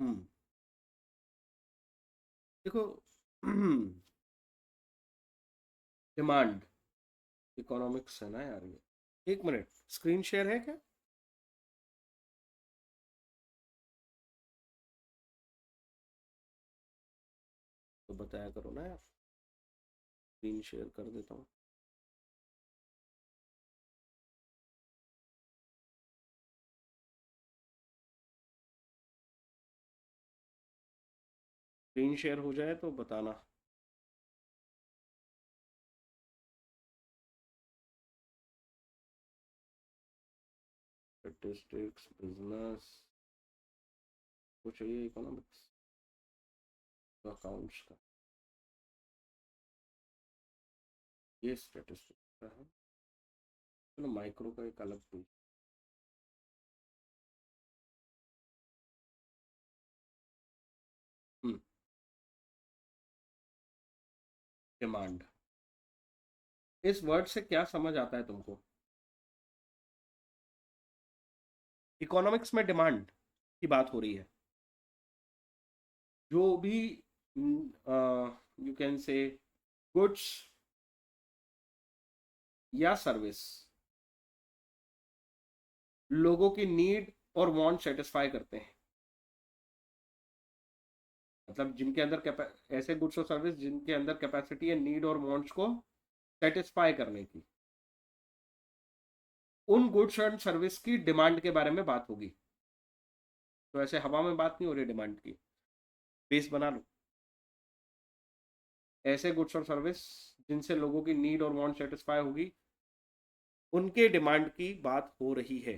हम्म। देखो, demand, economics है ना यार ये। एक मिनट, स्क्रीन शेयर है क्या? तो बताया करो ना यार, स्क्रीन शेयर कर देता हूँ। स्क्रीन शेयर हो जाए तो बताना। स्टेटिस्टिक्स, बिजनेस, कुछ चाहिए इकोनॉमिक्स, अकाउंट्स का, ये स्टेटिस्टिक्स का है। चलो माइक्रो का एक अलग पेज। हम्म। डिमांड, इस वर्ड से क्या समझ आता है तुमको? इकोनॉमिक्स में डिमांड की बात हो रही है। जो भी यू कैन से गुड्स या सर्विस लोगों की नीड और वांट सेटिस्फाई करते हैं, मतलब जिनके अंदर ऐसे गुड्स और सर्विस जिनके अंदर कैपेसिटी है नीड और वांट्स को सेटिस्फाई करने की, उन गुड्स एंड सर्विस की डिमांड के बारे में बात होगी। तो ऐसे हवा में बात नहीं हो रही डिमांड की। बेस बना लो, ऐसे गुड्स और सर्विस जिनसे लोगों की नीड और वांट सेटिस्फाई होगी, उनके डिमांड की बात हो रही है।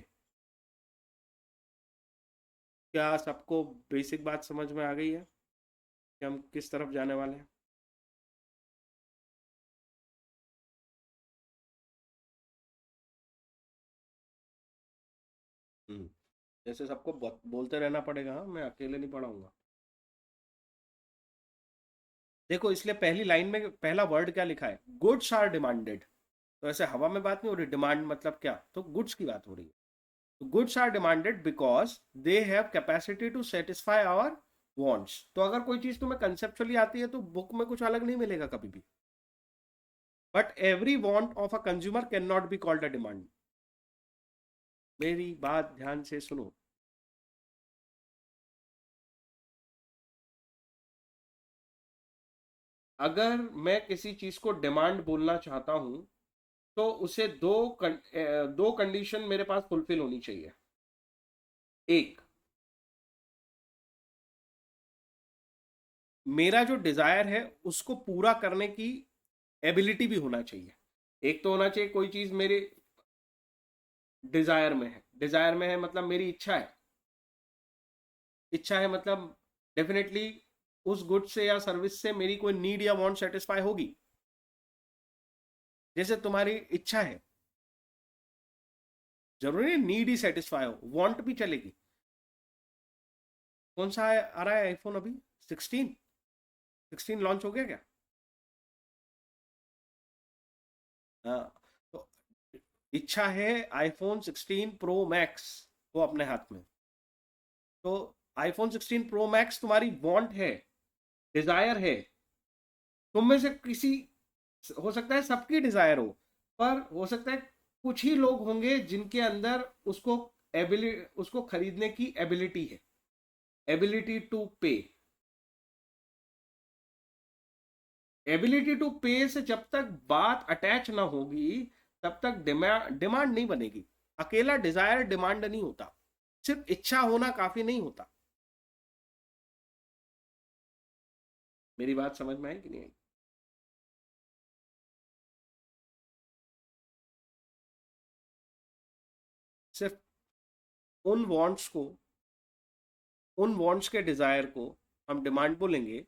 क्या सबको बेसिक बात समझ में आ गई है कि हम किस तरफ जाने वाले हैं? जैसे सबको बोलते रहना पड़ेगा, हाँ मैं अकेले नहीं पढ़ाऊंगा। देखो, इसलिए पहली लाइन में पहला वर्ड क्या लिखा है, गुड्स आर डिमांडेड। तो ऐसे हवा में बात नहीं हो रही, डिमांड मतलब क्या, तो गुड्स की बात हो रही है। तो goods are demanded because they have capacity to satisfy our wants. तो अगर कोई चीज तुम्हें कंसेप्चुअली आती है तो बुक में कुछ अलग नहीं मिलेगा कभी भी। But every want of a consumer can not be called a demand. मेरी बात ध्यान से सुनो। अगर मैं किसी चीज को डिमांड बोलना चाहता हूं तो उसे दो कंडीशन मेरे पास फुलफिल होनी चाहिए। एक, मेरा जो डिजायर है उसको पूरा करने की एबिलिटी भी होना चाहिए। एक तो होना चाहिए कोई चीज मेरे डिजायर में है, डिजायर में है मतलब मेरी इच्छा है। इच्छा है मतलब डेफिनेटली उस गुड से या सर्विस से मेरी कोई नीड या वांट सेटिस्फाई होगी। जैसे तुम्हारी इच्छा है, जरूरी नहीं नीड ही सेटिस्फाई हो, वांट भी चलेगी। कौन सा आ रहा है आईफोन अभी? 16? 16 लॉन्च हो गया क्या? हाँ। तो इच्छा है आईफोन 16 प्रो मैक्स को अपने हाथ में। तो आईफोन 16 प्रो मैक्स तुम्हारी वांट है, डिजायर है। तुम में से किसी, हो सकता है सबकी डिजायर हो, पर हो सकता है कुछ ही लोग होंगे जिनके अंदर उसको एबिलिटी, उसको खरीदने की एबिलिटी है, एबिलिटी टू पे। एबिलिटी टू पे से जब तक बात अटैच ना होगी तब तक डिमांड नहीं बनेगी। अकेला डिजायर डिमांड नहीं होता, सिर्फ इच्छा होना काफी नहीं होता। मेरी बात समझ में आई कि नहीं आई? सिर्फ उन वांट्स को, उन वांट्स के डिजायर को हम डिमांड बोलेंगे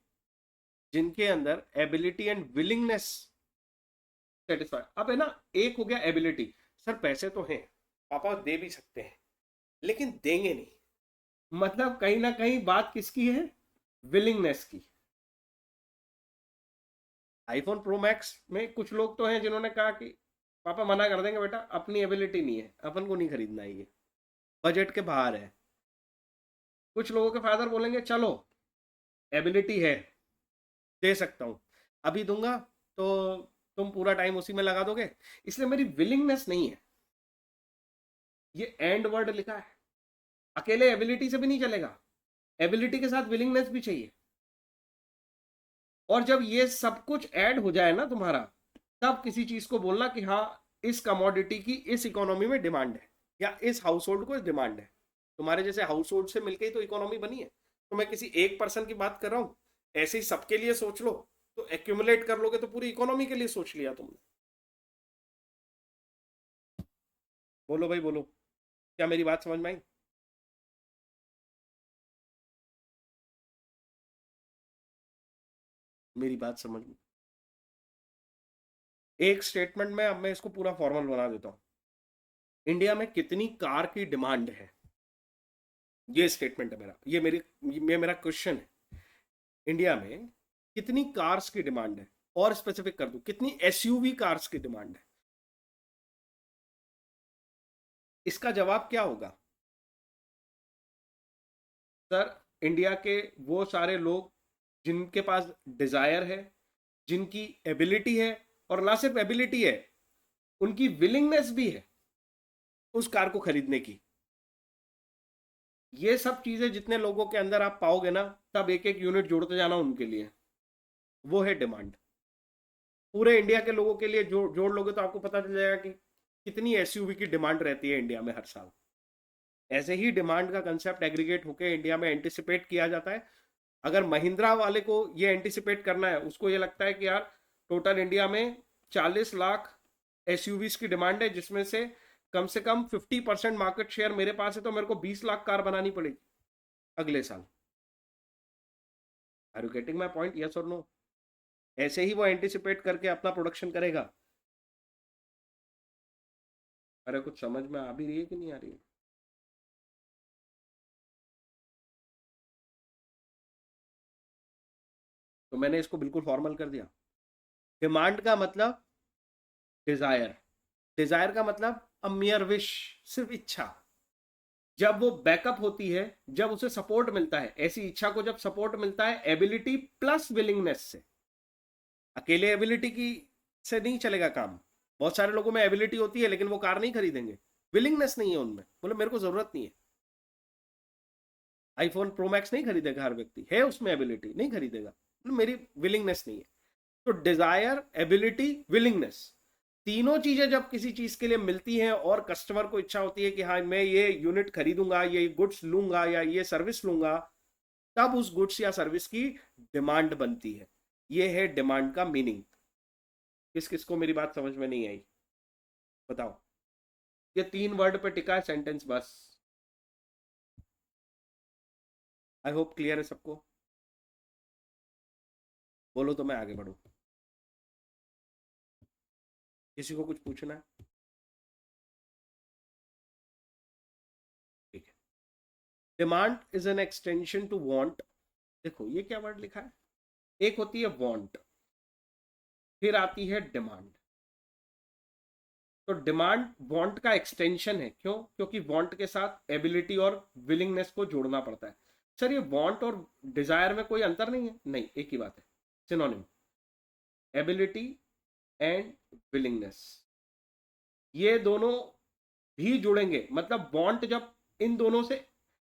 जिनके अंदर एबिलिटी एंड विलिंगनेस सेटिस्फाई। अब है ना, एक हो गया एबिलिटी, सर पैसे तो हैं, पापा दे भी सकते हैं, लेकिन देंगे नहीं। मतलब कहीं ना कहीं बात किसकी है, विलिंगनेस की। आईफोन प्रो मैक्स में कुछ लोग तो हैं जिन्होंने कहा कि पापा मना कर देंगे, बेटा अपनी एबिलिटी नहीं है, अपन को नहीं खरीदना है, ये बजट के बाहर है। कुछ लोगों के फादर बोलेंगे चलो एबिलिटी है, दे सकता हूं, अभी दूंगा तो तुम पूरा टाइम उसी में लगा दोगे, इसलिए मेरी विलिंगनेस नहीं है। ये एंड वर्ड लिखा है, अकेले एबिलिटी से भी नहीं चलेगा, एबिलिटी के साथ विलिंगनेस भी चाहिए। और जब ये सब कुछ ऐड हो जाए ना तुम्हारा, तब किसी चीज को बोलना कि हाँ इस कमोडिटी की इस इकोनॉमी में डिमांड है, या इस हाउस होल्ड को डिमांड है। तुम्हारे जैसे हाउस होल्ड से मिलकर ही तो इकोनॉमी बनी है। तो मैं किसी एक पर्सन की बात कर रहा हूं, ऐसे ही सबके लिए सोच लो, तो एक्यूमुलेट कर लोगे तो पूरी इकोनॉमी के लिए सोच लिया तुमने। बोलो भाई बोलो, क्या मेरी बात समझ में आई? मेरी बात समझ में, एक स्टेटमेंट में अब मैं इसको पूरा फॉर्मल बना देता हूं। इंडिया में कितनी कार की डिमांड है, ये स्टेटमेंट है मेरा, ये मेरा क्वेश्चन है। इंडिया में कितनी कार्स की डिमांड है, और स्पेसिफिक कर दूं कितनी एसयूवी कार्स की डिमांड है। इसका जवाब क्या होगा? सर, इंडिया के वो सारे लोग जिनके पास डिजायर है, जिनकी एबिलिटी है, और ना सिर्फ एबिलिटी है, उनकी विलिंगनेस भी है उस कार को खरीदने की। ये सब चीजें जितने लोगों के अंदर आप पाओगे ना, तब एक एक यूनिट जोड़ते जाना उनके लिए, वो है डिमांड। पूरे इंडिया के लोगों के लिए जोड़ लोगे तो आपको पता चल जाएगा कि कितनी एसयूवी की डिमांड रहती है इंडिया में हर साल। ऐसे ही डिमांड का कंसेप्ट एग्रीगेट होकर इंडिया में एंटिसिपेट किया जाता है। अगर महिंद्रा वाले को ये एंटिसिपेट करना है, उसको ये लगता है कि यार टोटल इंडिया में 40 लाख एसयूवीज की डिमांड है, जिसमें से कम 50% मार्केट शेयर मेरे पास है, तो मेरे को 20 लाख कार बनानी पड़ेगी अगले साल। Are you getting my point, yes और नो? ऐसे ही वो एंटिसिपेट करके अपना प्रोडक्शन करेगा। अरे कुछ समझ में आ भी रही है कि नहीं आ रही है? तो मैंने इसको बिल्कुल फॉर्मल कर दिया। डिमांड का मतलब डिजायर, डिजायर का मतलब अ मियर विश, सिर्फ इच्छा। जब वो बैकअप होती है, जब उसे सपोर्ट मिलता है, ऐसी इच्छा को जब सपोर्ट मिलता है एबिलिटी प्लस विलिंगनेस से, अकेले एबिलिटी की से नहीं चलेगा काम। बहुत सारे लोगों में एबिलिटी होती है लेकिन वो कार नहीं खरीदेंगे, विलिंगनेस नहीं है उनमें, बोले मेरे को जरूरत नहीं है। आईफोन प्रो मैक्स नहीं खरीदेगा हर व्यक्ति, है उसमें एबिलिटी, नहीं खरीदेगा, मेरी विलिंगनेस नहीं है। तो डिजायर, एबिलिटी, विलिंगनेस, तीनों चीजें जब किसी चीज के लिए मिलती हैं और कस्टमर को इच्छा होती है कि हाँ मैं ये यूनिट खरीदूंगा, ये गुड्स लूंगा या ये सर्विस लूंगा, तब उस गुड्स या सर्विस की डिमांड बनती है। ये है डिमांड का मीनिंग। किस किस को मेरी बात समझ में नहीं आई, बताओ? ये 3 वर्ड पे टिका है सेंटेंस बस। आई होप क्लियर है सबको। बोलो तो मैं आगे बढ़ू। किसी को कुछ पूछना है? ठीक है। Demand is an extension to want. देखो ये क्या वर्ड लिखा है, एक होती है वांट, फिर आती है डिमांड। तो डिमांड वांट का एक्सटेंशन है, क्यों? क्योंकि वांट के साथ एबिलिटी और विलिंगनेस को जोड़ना पड़ता है। सर ये वांट और डिजायर में कोई अंतर नहीं है? नहीं, एक ही बात है, सिनोनिम, एबिलिटी एंड विलिंगनेस। ये दोनों भी जुड़ेंगे, मतलब वांट जब इन दोनों से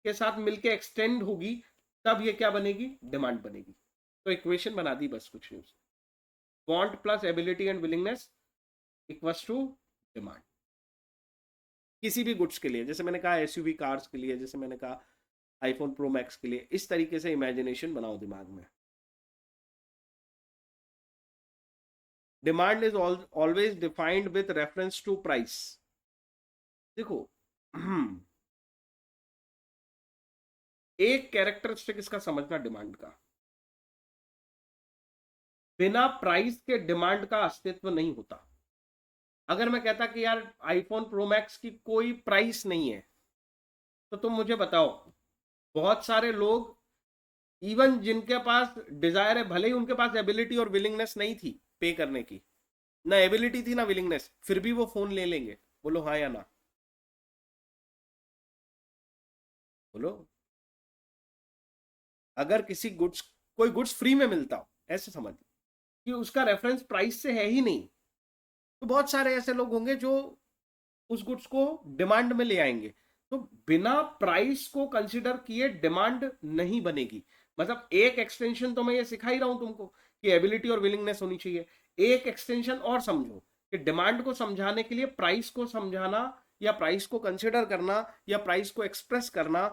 के साथ मिलके एक्सटेंड होगी, तब ये क्या बनेगी? डिमांड बनेगी। तो इक्वेशन बना दी बस, कुछ नहीं। Want plus ability and willingness equals to demand. किसी भी गुड्स के लिए, जैसे मैंने कहा एसयूवी कार्स के लिए, जैसे मैंने कहा आईफोन प्रो मैक्स के लिए, इस तरीके से इमेजिनेशन बनाओ दिमाग में। Demand is always defined with reference to price. देखो एक कैरेक्टरिस्टिक इसका समझना डिमांड का, बिना प्राइस के डिमांड का अस्तित्व नहीं होता। अगर मैं कहता कि यार आईफोन प्रो मैक्स की कोई प्राइस नहीं है, तो तुम मुझे बताओ, बहुत सारे लोग, इवन जिनके पास डिजायर है, भले ही उनके पास एबिलिटी और विलिंगनेस नहीं थी पे करने की, ना एबिलिटी थी ना विलिंगनेस, फिर भी वो फोन ले लेंगे। बोलो हाँ या ना, बोलो। अगर किसी गुड्स, कोई गुड्स फ्री में मिलता हो, ऐसे समझ कि उसका रेफरेंस प्राइस से है ही नहीं, तो बहुत सारे ऐसे लोग होंगे जो उस गुड्स को डिमांड में ले आएंगे। तो बिना प्राइस को कंसिडर किए डिमांड नहीं बनेगी। मतलब एक एक्सटेंशन तो मैं ये सिखा ही रहा हूं तुमको कि एबिलिटी और विलिंगनेस होनी चाहिए। एक एक्सटेंशन और समझो कि डिमांड को समझाने के लिए प्राइस को समझाना या प्राइस को कंसिडर करना या प्राइस को एक्सप्रेस करना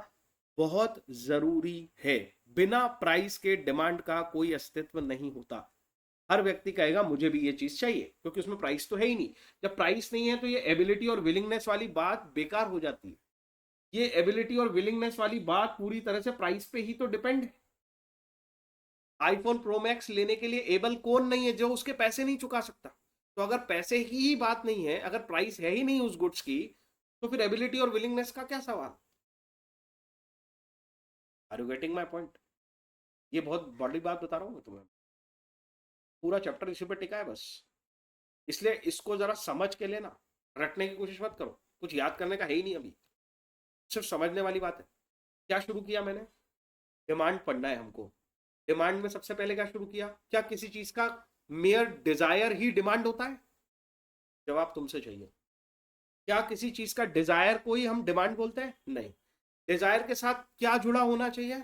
बहुत जरूरी है। बिना प्राइस के डिमांड का कोई अस्तित्व नहीं होता। हर व्यक्ति कहेगा मुझे भी ये चीज चाहिए, क्योंकि उसमें प्राइस तो है ही नहीं। जब प्राइस नहीं है तो ये एबिलिटी और विलिंगनेस वाली बात बेकार हो जाती है। ये एबिलिटी और विलिंगनेस वाली बात पूरी तरह से प्राइस पे ही तो डिपेंड है। आईफोन प्रो मैक्स लेने के लिए एबल कौन नहीं है जो उसके पैसे नहीं चुका सकता? तो अगर पैसे ही बात नहीं है, अगर प्राइस है ही नहीं उस गुड्स की, तो फिर एबिलिटी और विलिंगनेस का क्या सवाल? Are you getting my point? ये बहुत बड़ी बात बता रहा हूँ मैं तुम्हें। पूरा चैप्टर इसी पे टिका है बस। इसलिए इसको जरा समझ के लेना, रटने की कोशिश मत करो, कुछ याद करने का है ही नहीं अभी, सिर्फ समझने वाली बात है। क्या शुरू किया मैंने? डिमांड पढ़ना है हमको। डिमांड में सबसे पहले क्या शुरू किया? क्या किसी चीज का मेयर डिजायर ही डिमांड होता है? जवाब तुमसे चाहिए। क्या किसी चीज का डिजायर को ही हम डिमांड बोलते हैं? नहीं। डिजायर के साथ क्या जुड़ा होना चाहिए?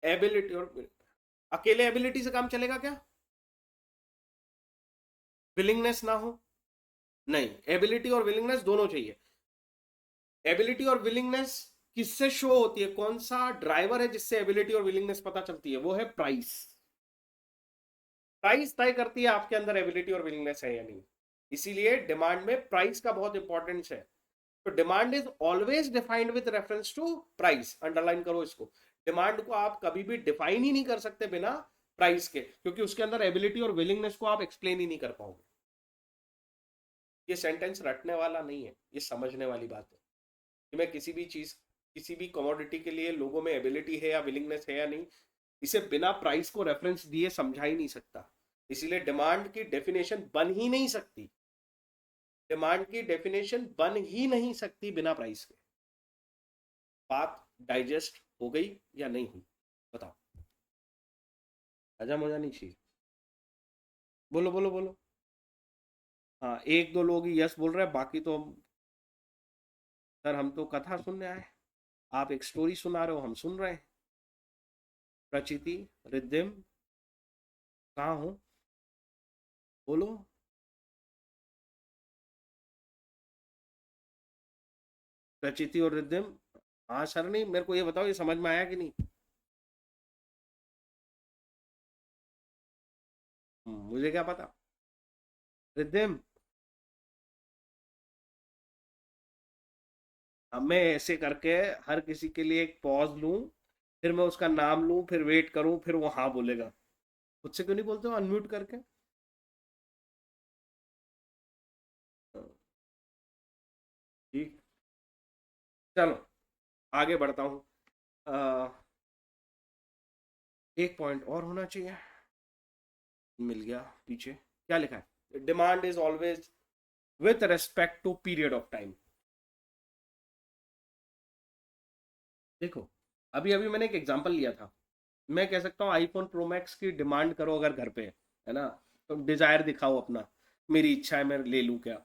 एबिलिटी। और अकेले एबिलिटी से काम चलेगा क्या? विलिंगनेस ना हो? नहीं, एबिलिटी और विलिंगनेस दोनों चाहिए। एबिलिटी और विलिंगनेस किससे शो होती है? कौन सा ड्राइवर है जिससे एबिलिटी और विलिंगनेस पता चलती है? वो है प्राइस। प्राइस तय करती है आपके अंदर एबिलिटी और विलिंगनेस है या नहीं। इसीलिए डिमांड में प्राइस का बहुत इंपॉर्टेंस है। तो demand is always defined with reference to price. Underline करो इसको। डिमांड को आप कभी भी डिफाइन ही नहीं कर सकते बिना प्राइस के, क्योंकि उसके अंदर एबिलिटी और विलिंगनेस को आप एक्सप्लेन ही नहीं कर पाओगे। ये सेंटेंस रटने वाला नहीं है, ये समझने वाली बात है कि मैं किसी भी चीज, किसी भी कमोडिटी के लिए लोगों में एबिलिटी है या विलिंगनेस है या नहीं, इसे बिना प्राइस को रेफरेंस दिए समझा ही नहीं सकता। इसीलिए डिमांड की डेफिनेशन बन ही नहीं सकती। डिमांड की डेफिनेशन बन ही नहीं सकती बिना प्राइस के। बात डाइजेस्ट हो गई या नहीं हुई? बताओ। हजम हो जानी चाहिए। बोलो बोलो बोलो। हाँ, एक दो लोग ही यस बोल रहे हैं, बाकी तो सर हम तो कथा सुनने आए, आप एक स्टोरी सुना रहे हो, हम सुन रहे हैं। प्रचिति, रिद्धिम, कहाँ हो? बोलो। प्रचिति और रिद्धिम। हाँ सर, नहीं मेरे को ये बताओ, ये समझ में आया कि नहीं? मुझे क्या पता। रिद्धिम, मैं ऐसे करके हर किसी के लिए एक पॉज लूं, फिर मैं उसका नाम लूं, फिर वेट करूं, फिर वो हाँ बोलेगा। खुद से क्यों नहीं बोलते हो अनम्यूट करके? ठीक, चलो आगे बढ़ता हूँ। एक पॉइंट और होना चाहिए, मिल गया पीछे। क्या लिखा है? Demand is always with respect to period of time. देखो, अभी अभी मैंने एक एग्जांपल लिया था। मैं कह सकता हूँ आईफोन प्रो मैक्स की डिमांड करो अगर घर पे है ना, तो डिजायर दिखाओ अपना, मेरी इच्छा है मैं ले लूँ क्या।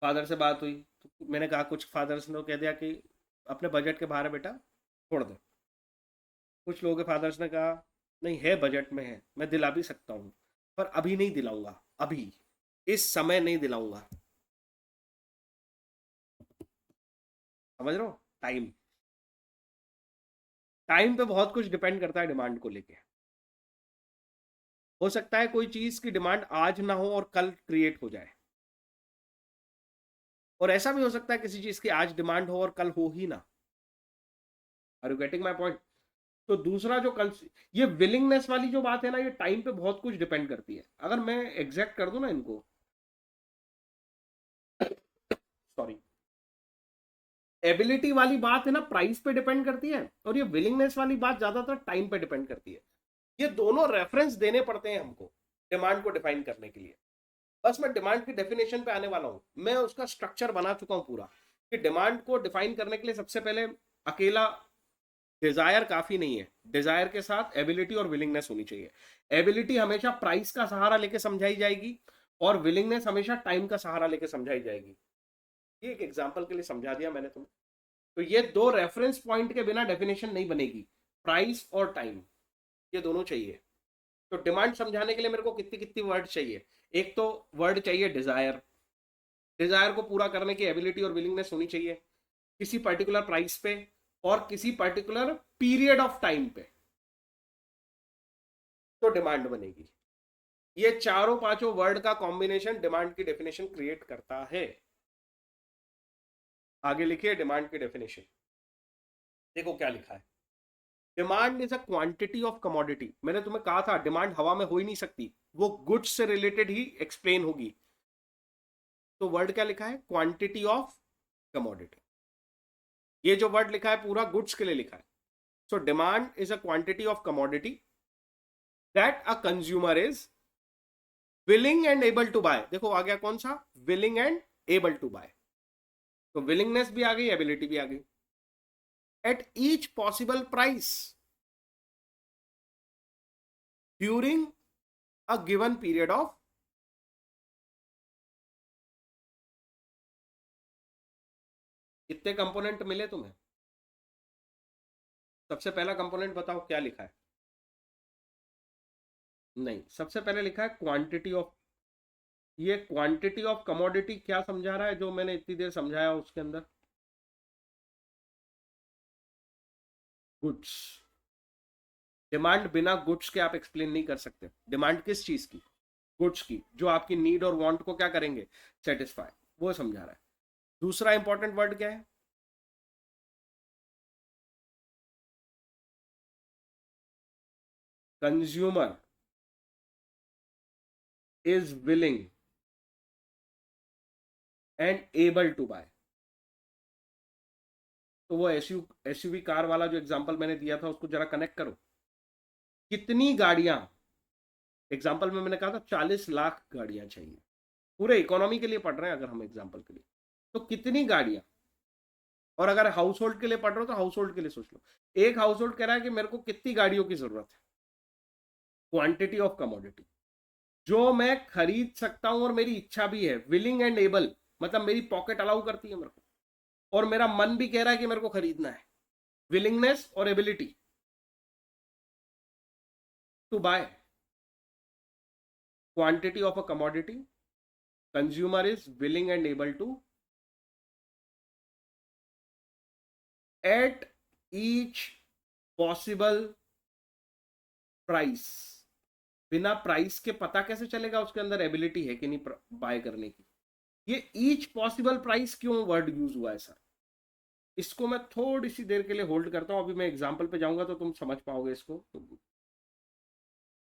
फादर से बात हुई तो मैंने कहा, कुछ फादर्स ने कह दिया कि अपने बजट के बाहर है बेटा, छोड़ दे। कुछ लोगों के फादर्स ने कहा नहीं है, बजट में है, मैं दिला भी सकता हूँ, पर अभी नहीं दिलाऊंगा, अभी इस समय नहीं दिलाऊंगा। समझ रहे हो? टाइम, टाइम पे बहुत कुछ डिपेंड करता है डिमांड को लेके। हो सकता है कोई चीज की डिमांड आज ना हो और कल क्रिएट हो जाए, और ऐसा भी हो सकता है किसी चीज की आज डिमांड हो और कल हो ही ना। Are you getting my point? तो दूसरा जो ये विलिंगनेस वाली जो बात है ना, ये टाइम पे बहुत कुछ डिपेंड करती है। अगर मैं एग्जैक्ट कर दूं ना इनको, सॉरी, एबिलिटी वाली बात है ना प्राइस पे डिपेंड करती है, और ये विलिंगनेस वाली बात ज्यादातर टाइम पे डिपेंड करती है। ये दोनों रेफरेंस देने पड़ते हैं हमको डिमांड को डिफाइन करने के लिए। बस मैं डिमांड की डेफिनेशन पे आने वाला हूं, मैं उसका स्ट्रक्चर बना चुका हूं पूरा, कि डिमांड को डिफाइन करने के लिए सबसे पहले अकेला डिजायर काफी नहीं है, डिजायर के साथ एबिलिटी और विलिंगनेस होनी चाहिए। एबिलिटी हमेशा प्राइस का सहारा लेके समझाई जाएगी और विलिंगनेस हमेशा टाइम का सहारा लेके समझाई जाएगी। ये एक एग्जांपल के लिए समझा दिया मैंने तुम्हें। तो ये दो रेफरेंस पॉइंट के बिना डेफिनेशन नहीं बनेगी, प्राइस और टाइम, ये दोनों चाहिए। तो डिमांड समझाने के लिए मेरे को कितनी कितनी वर्ड चाहिए? एक तो वर्ड चाहिए डिजायर, डिजायर को पूरा करने की एबिलिटी और विलिंगनेस होनी चाहिए किसी पर्टिकुलर प्राइस पे और किसी पर्टिकुलर पीरियड ऑफ टाइम पे, तो डिमांड बनेगी। ये चारों पांचों वर्ड का कॉम्बिनेशन डिमांड की डेफिनेशन क्रिएट करता है। आगे लिखिए डिमांड की डेफिनेशन। देखो क्या लिखा है, demand is a quantity of commodity. मैंने तुम्हें कहा था डिमांड हवा में हो ही नहीं सकती, वो गुड्स से रिलेटेड ही एक्सप्लेन होगी। तो वर्ड क्या लिखा है? Quantity of commodity. ये जो वर्ड लिखा है पूरा गुड्स के लिए लिखा है। So demand is a quantity of commodity that a consumer is willing and able to buy. देखो आ गया कौन सा? Willing and able to buy. तो विलिंगनेस भी आ गई, एबिलिटी भी आ गई। At each possible price during a given period of. कितने कंपोनेंट मिले तुम्हें? सबसे पहला कंपोनेंट बताओ क्या लिखा है? नहीं, सबसे पहले लिखा है क्वांटिटी ऑफ। ये क्वांटिटी ऑफ कमोडिटी क्या समझा रहा है जो मैंने इतनी देर समझाया उसके अंदर? गुड्स। डिमांड बिना गुड्स के आप एक्सप्लेन नहीं कर सकते। डिमांड किस चीज की? गुड्स की, जो आपकी नीड और वांट को क्या करेंगे? सेटिस्फाई। वो समझा रहा है। दूसरा इंपॉर्टेंट वर्ड क्या है? Consumer is willing and able to buy. तो वो एसयूवी कार वाला जो एग्जांपल मैंने दिया था उसको जरा कनेक्ट करो। कितनी गाड़ियां, एग्जांपल में मैंने कहा था 40 लाख गाड़ियां चाहिए, पूरे इकोनॉमी के लिए पढ़ रहे हैं अगर हम एग्जांपल के लिए, तो कितनी गाड़ियां? और अगर हाउस होल्ड के लिए पढ़ रहे हो तो हाउस होल्ड के लिए सोच लो। एक हाउस होल्ड कह रहा है कि मेरे को कितनी गाड़ियों की जरूरत है। क्वांटिटी ऑफ कमोडिटी, जो मैं खरीद सकता हूं और मेरी इच्छा भी है। विलिंग एंड एबल मतलब मेरी पॉकेट अलाउ करती है मेरे को और मेरा मन भी कह रहा है कि मेरे को खरीदना है। विलिंगनेस और ability to buy. Quantity of a commodity, consumer is willing and able to at each possible price. बिना प्राइस के पता कैसे चलेगा उसके अंदर एबिलिटी है कि नहीं बाय करने की? ये ईच पॉसिबल प्राइस क्यों वर्ड यूज हुआ है सर? इसको मैं थोड़ी सी देर के लिए होल्ड करता हूं, अभी मैं एग्जांपल पे जाऊंगा तो तुम समझ पाओगे इसको। तो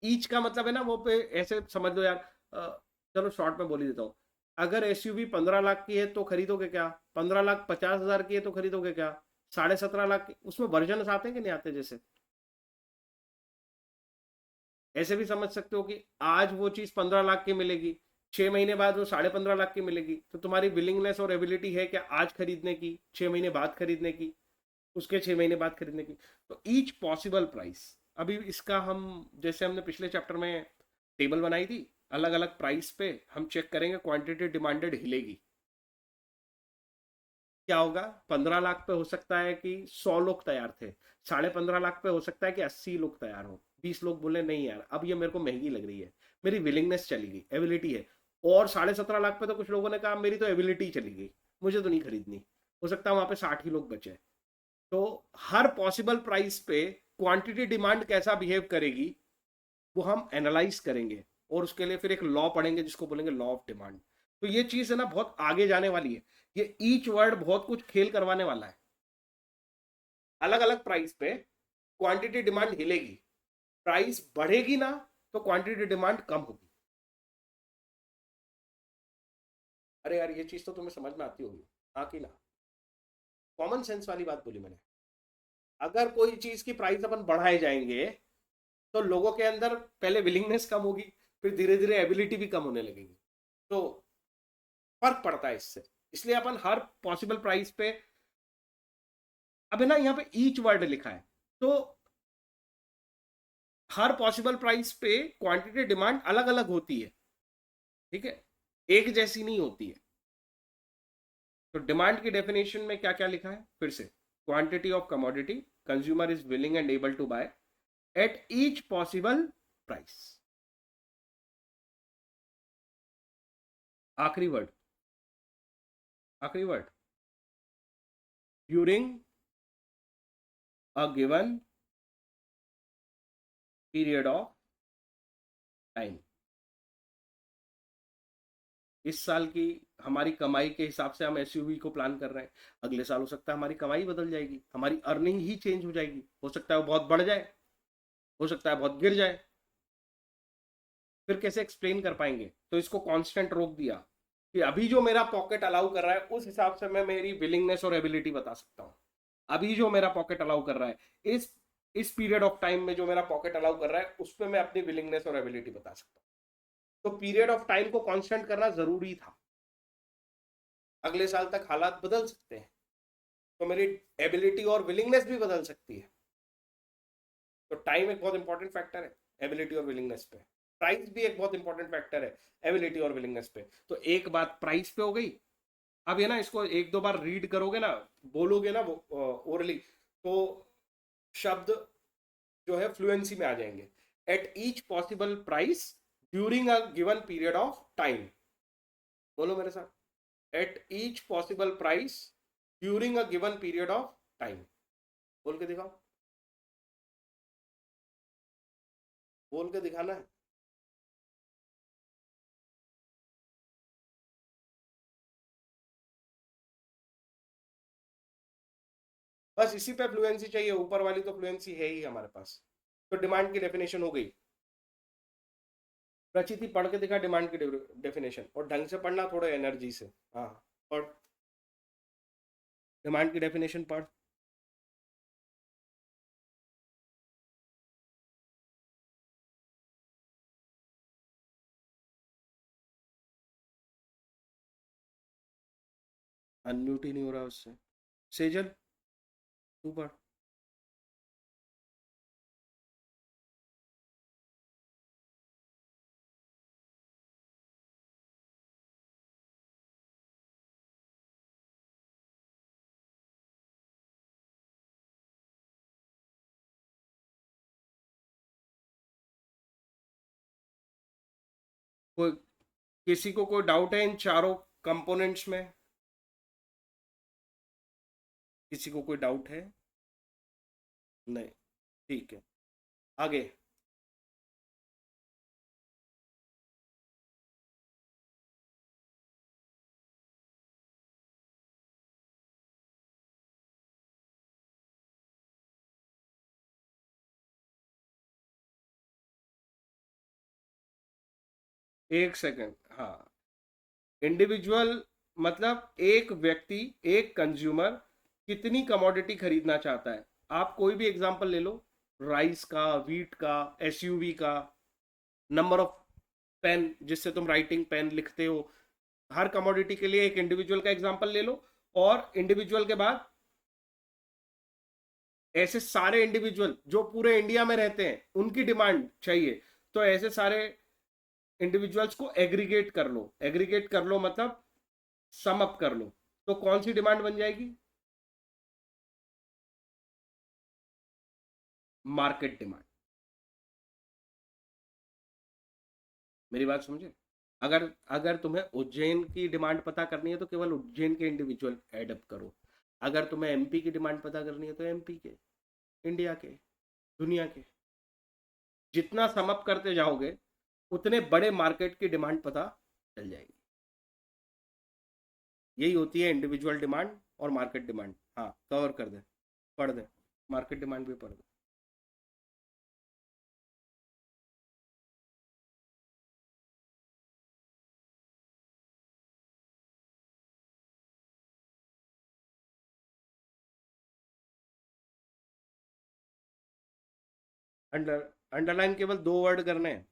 ईच का मतलब है ना, वो पे ऐसे समझ लो यार। चलो शॉर्ट में बोल ही देता हूँ। अगर एसयूवी 15 लाख की है तो खरीदोगे क्या? 15,50,000 की है तो खरीदोगे क्या? 17.5 लाख की? उसमें वर्जन आते हैं कि नहीं आते? जैसे ऐसे भी समझ सकते हो कि आज वो चीज 15 लाख की मिलेगी, 6 महीने बाद वो 15.5 लाख की मिलेगी। तो तुम्हारी विलिंगनेस और एबिलिटी है कि आज खरीदने की, 6 महीने बाद खरीदने की, उसके 6 महीने बाद खरीदने की। तो ईच पॉसिबल प्राइस, अभी इसका हम जैसे हमने पिछले चैप्टर में टेबल बनाई थी, अलग अलग प्राइस पे हम चेक करेंगे क्वांटिटी डिमांडेड हिलेगी। क्या होगा? 15 लाख पे हो सकता है कि 100 लोग तैयार थे, 15.5 लाख पे हो सकता है कि 80 लोग तैयार हो, 20 लोग बोले नहीं यार अब ये मेरे को महंगी लग रही है, मेरी विलिंगनेस चली गई, एबिलिटी है। और 17.5 लाख पे तो कुछ लोगों ने कहा मेरी तो एबिलिटी चली गई, मुझे तो नहीं खरीदनी। हो सकता है वहां पे 60 ही लोग बचे। तो हर पॉसिबल प्राइस पे क्वांटिटी डिमांड कैसा बिहेव करेगी वो हम एनालाइज करेंगे और उसके लिए फिर एक लॉ पढ़ेंगे जिसको बोलेंगे लॉ ऑफ डिमांड। तो ये चीज है ना बहुत आगे जाने वाली है। ये ईच वर्ड बहुत कुछ खेल करवाने वाला है। अलग अलग प्राइस पे क्वांटिटी डिमांड हिलेगी, प्राइस बढ़ेगी ना तो क्वांटिटी डिमांड कम होगी। अरे यार ये चीज तो तुम्हें समझ में आती होगी, हाँ कि ना? कॉमन सेंस वाली बात बोली मैंने। अगर कोई चीज की प्राइस अपन बढ़ाए जाएंगे तो लोगों के अंदर पहले विलिंगनेस कम होगी, फिर धीरे धीरे एबिलिटी भी कम होने लगेगी। तो फर्क पड़ता है इससे। इसलिए अपन हर पॉसिबल प्राइस पे, अब है ना यहाँ पे ईच वर्ड लिखा है, तो हर पॉसिबल प्राइस पे क्वांटिटी डिमांड अलग अलग होती है, ठीक है, एक जैसी नहीं होती है। तो डिमांड की डेफिनेशन में क्या क्या लिखा है फिर से, quantity of commodity consumer is willing and able to buy at each possible price. आखिरी वर्ड, आखिरी word, during a given period of time. इस साल की हमारी कमाई के हिसाब से हम एसयूवी को प्लान कर रहे हैं, अगले साल हो सकता है हमारी कमाई बदल जाएगी, हमारी अर्निंग ही चेंज हो जाएगी, हो सकता है वो बहुत बढ़ जाए, हो सकता है बहुत गिर जाए, फिर कैसे एक्सप्लेन कर पाएंगे? तो इसको कांस्टेंट रोक दिया कि अभी जो मेरा पॉकेट अलाउ कर रहा है उस हिसाब से मैं मेरी विलिंगनेस और एबिलिटी बता सकता हूँ। अभी जो मेरा पॉकेट अलाउ कर रहा है, इस पीरियड ऑफ टाइम में जो मेरा पॉकेट अलाउ कर रहा है उस पर मैं अपनी विलिंगनेस और एबिलिटी बता सकता हूँ। तो पीरियड ऑफ टाइम को कांस्टेंट करना जरूरी था। अगले साल तक हालात बदल सकते हैं, तो मेरी एबिलिटी और विलिंगनेस भी बदल सकती है। तो टाइम एक बहुत इंपॉर्टेंट फैक्टर है एबिलिटी और विलिंगनेस पे। प्राइस भी एक बहुत इंपॉर्टेंट फैक्टर है एबिलिटी और विलिंगनेस पे। तो एक बात प्राइस पे हो गई। अब ये ना, इसको एक दो बार रीड करोगे ना, बोलोगे ना ओरली, तो शब्द जो है फ्लुएंसी में आ जाएंगे। Eight each possible price during a given period of time. बोलो मेरे साथ, eight each possible price during a given period of time. बोल के दिखाओ, बोल के दिखाना है। बस इसी पे फ्लुएंसी चाहिए, ऊपर वाली तो फ्लुएंसी है ही हमारे पास। तो डिमांड की डेफिनेशन हो गई। प्रचिति पढ़ के दिखा डिमांड की डेफिनेशन, और ढंग से पढ़ना, थोड़ा एनर्जी से। हाँ पढ़, डिमांड की डेफिनेशन पढ़। अनम्यूट ही नहीं हो रहा उससे। सेजल तू पढ़। कोई किसी को कोई डाउट है इन चारों कंपोनेंट्स में? किसी को कोई डाउट है? नहीं, ठीक है, आगे। एक सेकंड, हाँ। इंडिविजुअल मतलब एक व्यक्ति, एक कंज्यूमर कितनी कमोडिटी खरीदना चाहता है। आप कोई भी एग्जांपल ले लो, राइस का, व्हीट का, एसयूवी का, नंबर ऑफ पेन जिससे तुम राइटिंग पेन लिखते हो, हर कमोडिटी के लिए एक इंडिविजुअल का एग्जांपल ले लो। और इंडिविजुअल के बाद ऐसे सारे इंडिविजुअल जो पूरे इंडिया में रहते हैं उनकी डिमांड चाहिए, तो ऐसे सारे इंडिविजुअल्स को एग्रीगेट कर लो। एग्रीगेट कर लो मतलब सम अप कर लो, तो कौन सी डिमांड बन जाएगी? Market demand. मेरी बात समझे? अगर अगर तुम्हें उज्जैन की डिमांड पता करनी है तो केवल उज्जैन के इंडिविजुअल एडअप करो। अगर तुम्हें एमपी की डिमांड पता करनी है तो एमपी के, इंडिया के, दुनिया के। जितना सम अप करते जाओगे उतने बड़े मार्केट की डिमांड पता चल जाएगी। यही होती है इंडिविजुअल डिमांड और मार्केट डिमांड। हाँ कवर कर दे, पढ़ दे, मार्केट डिमांड भी पढ़ दे। अंडर अंडरलाइन केवल दो वर्ड करने हैं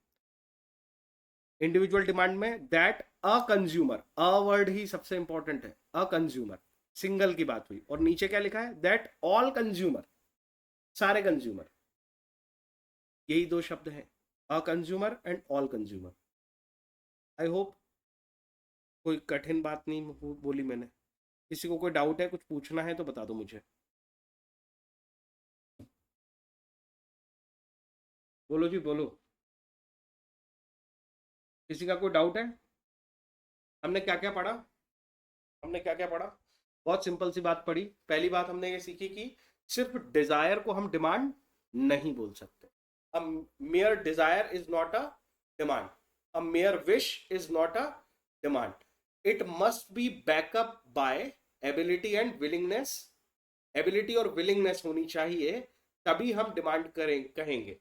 इंडिविजुअल डिमांड में, that a consumer, a word ही सबसे इंपॉर्टेंट है। अ कंज्यूमर, सिंगल की बात हुई, और नीचे क्या लिखा है? That all consumer. सारे कंज्यूमर, यही दो शब्द हैं, a consumer and all consumer. I hope कोई कठिन बात नहीं बोली मैंने। किसी को कोई डाउट है, कुछ पूछना है तो बता दो मुझे। बोलो जी बोलो। किसी का कोई डाउट है? हमने क्या क्या पढ़ा? हमने क्या क्या पढ़ा? बहुत सिंपल सी बात पढ़ी। पहली बात हमने ये सीखी कि सिर्फ डिजायर को हम डिमांड नहीं बोल सकते। A mere desire is not a demand, a mere wish is not a demand, it must be backup by ability and willingness. Ability और विलिंगनेस होनी चाहिए, तभी हम डिमांड करें कहेंगे।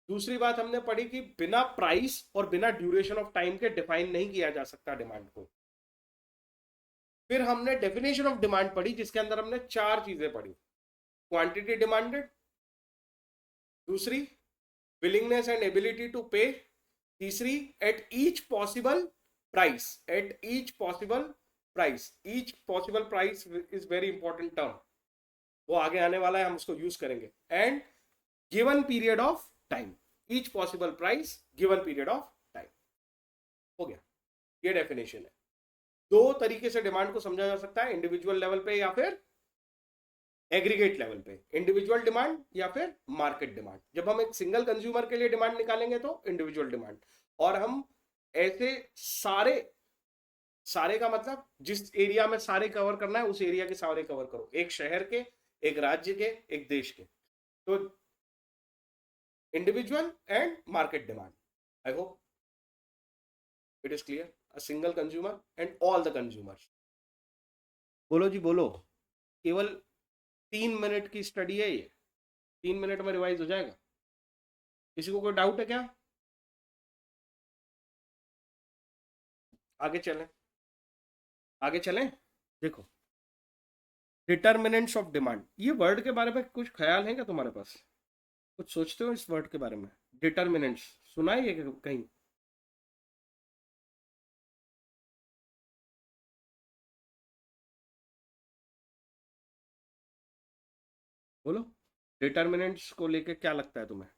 दूसरी बात हमने पढ़ी कि बिना प्राइस और बिना ड्यूरेशन ऑफ टाइम के डिफाइन नहीं किया जा सकता डिमांड को। फिर हमने डेफिनेशन ऑफ डिमांड पढ़ी, जिसके अंदर हमने चार चीजें पढ़ी। क्वांटिटी डिमांडेड, दूसरी विलिंगनेस एंड एबिलिटी टू पे, तीसरी eight each possible price. Eight each possible price, each possible price is very important term, वो आगे आने वाला है, हम उसको यूज करेंगे। And given period of time, each possible price given period of time. हो गया, ये डेफिनेशन है। दो तरीके से डिमांड को समझा जा सकता है, इंडिविजुअल लेवल पे या फिर एग्रीगेट लेवल पे। इंडिविजुअल डिमांड या फिर मार्केट डिमांड। जब हम एक सिंगल कंज्यूमर के लिए डिमांड निकालेंगे तो इंडिविजुअल डिमांड। और हम ऐसे सारे, सारे का मतलब जिस एरिया में सारे कवर करना है उस एरिया के सारे कवर करो, एक शहर के, एक राज्य के, एक देश के। तो individual and market demand. I hope it is clear. A single consumer and all the consumers. बोलो जी बोलो। केवल 3 मिनट की स्टडी है ये, 3 मिनट में रिवाइज हो जाएगा। किसी को कोई डाउट है क्या? आगे चलें, आगे चलें। देखो, डिटर्मिनेंट्स ऑफ डिमांड, ये वर्ड के बारे में कुछ ख्याल है क्या तुम्हारे पास? कुछ सोचते हो इस वर्ड के बारे में? डिटर्मिनेंट्स सुना है ये कहीं? बोलो, डिटर्मिनेंट्स को लेके क्या लगता है तुम्हें?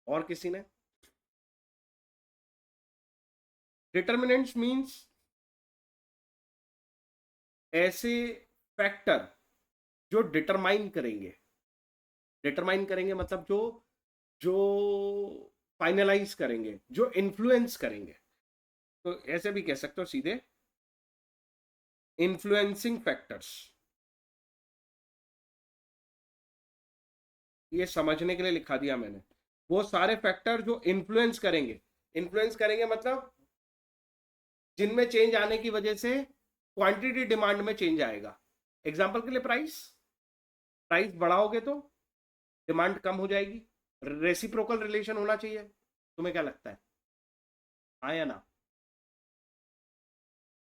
और किसी ने? डिटर्मिनेंट्स मींस ऐसे फैक्टर जो डिटरमाइन करेंगे। डिटरमाइन करेंगे मतलब जो जो फाइनलाइज करेंगे, जो इन्फ्लुएंस करेंगे। तो ऐसे भी कह सकते हो सीधे, इन्फ्लुएंसिंग फैक्टर्स। ये समझने के लिए लिखा दिया मैंने। वो सारे फैक्टर जो इन्फ्लुएंस करेंगे, इन्फ्लुएंस करेंगे मतलब जिनमें चेंज आने की वजह से क्वांटिटी डिमांड में चेंज आएगा। एग्जांपल के लिए प्राइस, प्राइस बढ़ाओगे तो डिमांड कम हो जाएगी। रेसिप्रोकल रिलेशन होना चाहिए। तुम्हें क्या लगता है, हाँ या ना?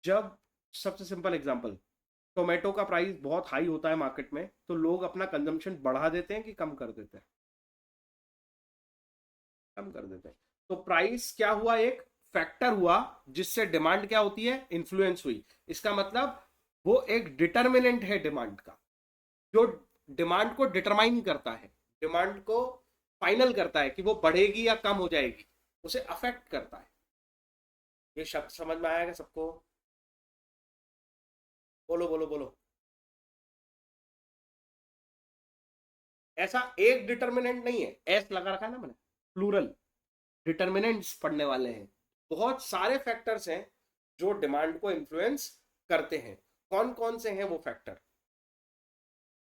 जब, सबसे सिंपल एग्जांपल, टोमेटो का प्राइस बहुत हाई होता है मार्केट में, तो लोग अपना कंजम्पशन बढ़ा देते हैं कि कम कर देते हैं? कम कर देते हैं। तो प्राइस क्या हुआ, एक फैक्टर हुआ जिससे डिमांड क्या होती है, इन्फ्लुएंस हुई। इसका मतलब वो एक डिटर्मिनेंट है डिमांड का, जो डिमांड को डिटरमाइन करता है, डिमांड को फाइनल करता है कि वो बढ़ेगी या कम हो जाएगी, उसे अफेक्ट करता है। ये शब्द समझ में आएगा सबको? बोलो बोलो बोलो। ऐसा एक डिटर्मिनेंट नहीं है, एस लगा रखा है ना मैंने, प्लूरल डिटर्मिनेंट्स पढ़ने वाले हैं। बहुत सारे फैक्टर्स हैं जो डिमांड को इन्फ्लुएंस करते हैं। कौन कौन से हैं वो फैक्टर?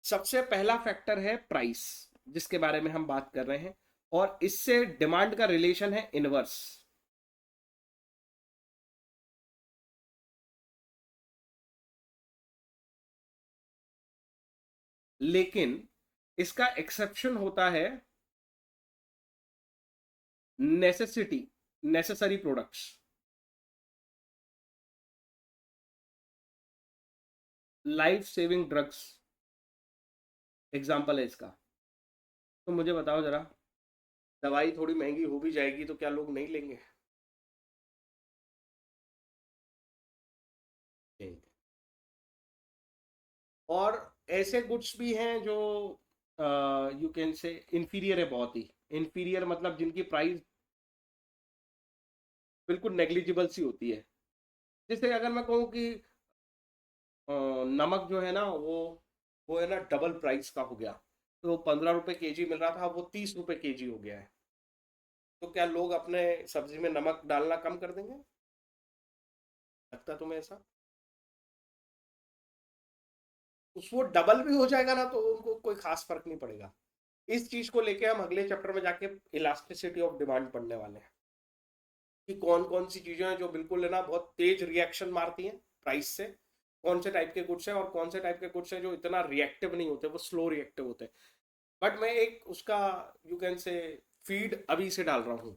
सबसे पहला फैक्टर है प्राइस, जिसके बारे में हम बात कर रहे हैं, और इससे डिमांड का रिलेशन है इनवर्स। लेकिन इसका एक्सेप्शन होता है necessity, necessary products, life saving drugs example है इसका। तो मुझे बताओ जरा, दवाई थोड़ी महंगी हो भी जाएगी तो क्या लोग नहीं लेंगे? और ऐसे गुड्स भी हैं जो यू कैन से इंफीरियर है, बहुत ही इंफीरियर, मतलब जिनकी प्राइस बिल्कुल नेग्लिजिबल सी होती है। जैसे अगर मैं कहूँ कि नमक जो है ना, वो है ना डबल प्राइस का हो गया। तो 15 रुपए केजी मिल रहा था, वो 30 रुपए केजी हो गया है। तो क्या लोग अपने सब्जी में नमक डालना कम कर देंगे? लगता तुम्हें ऐसा? उस वो डबल भी हो जाएगा ना, तो उनको कोई खास फर्क नहीं पड़ेगा। इस चीज को लेके हम अगले चैप्टर में जाके इलास्टिसिटी ऑफ डिमांड पढ़ने वाले हैं, कि कौन कौन सी चीजें हैं जो बिल्कुल है ना बहुत तेज रिएक्शन मारती हैं प्राइस से, कौन से टाइप के गुड्स हैं और कौन से टाइप के गुड्स हैं जो इतना रिएक्टिव नहीं होते, वो स्लो रिएक्टिव होते हैं। बट मैं एक उसका यू कैन से फीड अभी से डाल रहा हूँ,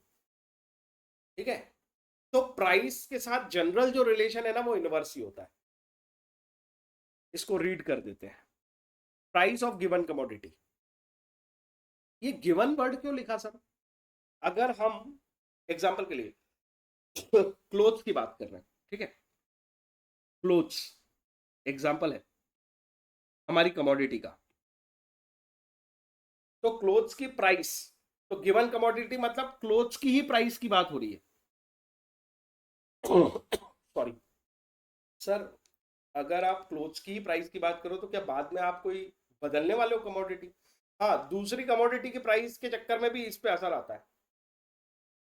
ठीक है? तो प्राइस के साथ जनरल जो रिलेशन है ना, वो इनवर्स ही होता है। इसको रीड कर देते हैं। Price of given commodity. ये गिवन वर्ड क्यों लिखा सर? अगर हम एग्जाम्पल के लिए क्लोथ्स की बात कर रहे हैं, ठीक है? क्लोथ्स एग्जाम्पल है हमारी कमोडिटी का। तो क्लोथ्स की प्राइस, तो गिवन कमोडिटी मतलब क्लोथ्स की ही प्राइस की बात हो रही है। सॉरी सर, अगर आप क्लोथ्स की ही प्राइस की बात करो तो क्या बाद में आप कोई बदलने वाले हो कमोडिटी? हाँ, दूसरी कमोडिटी की प्राइस के चक्कर में भी इस पे असर आता है।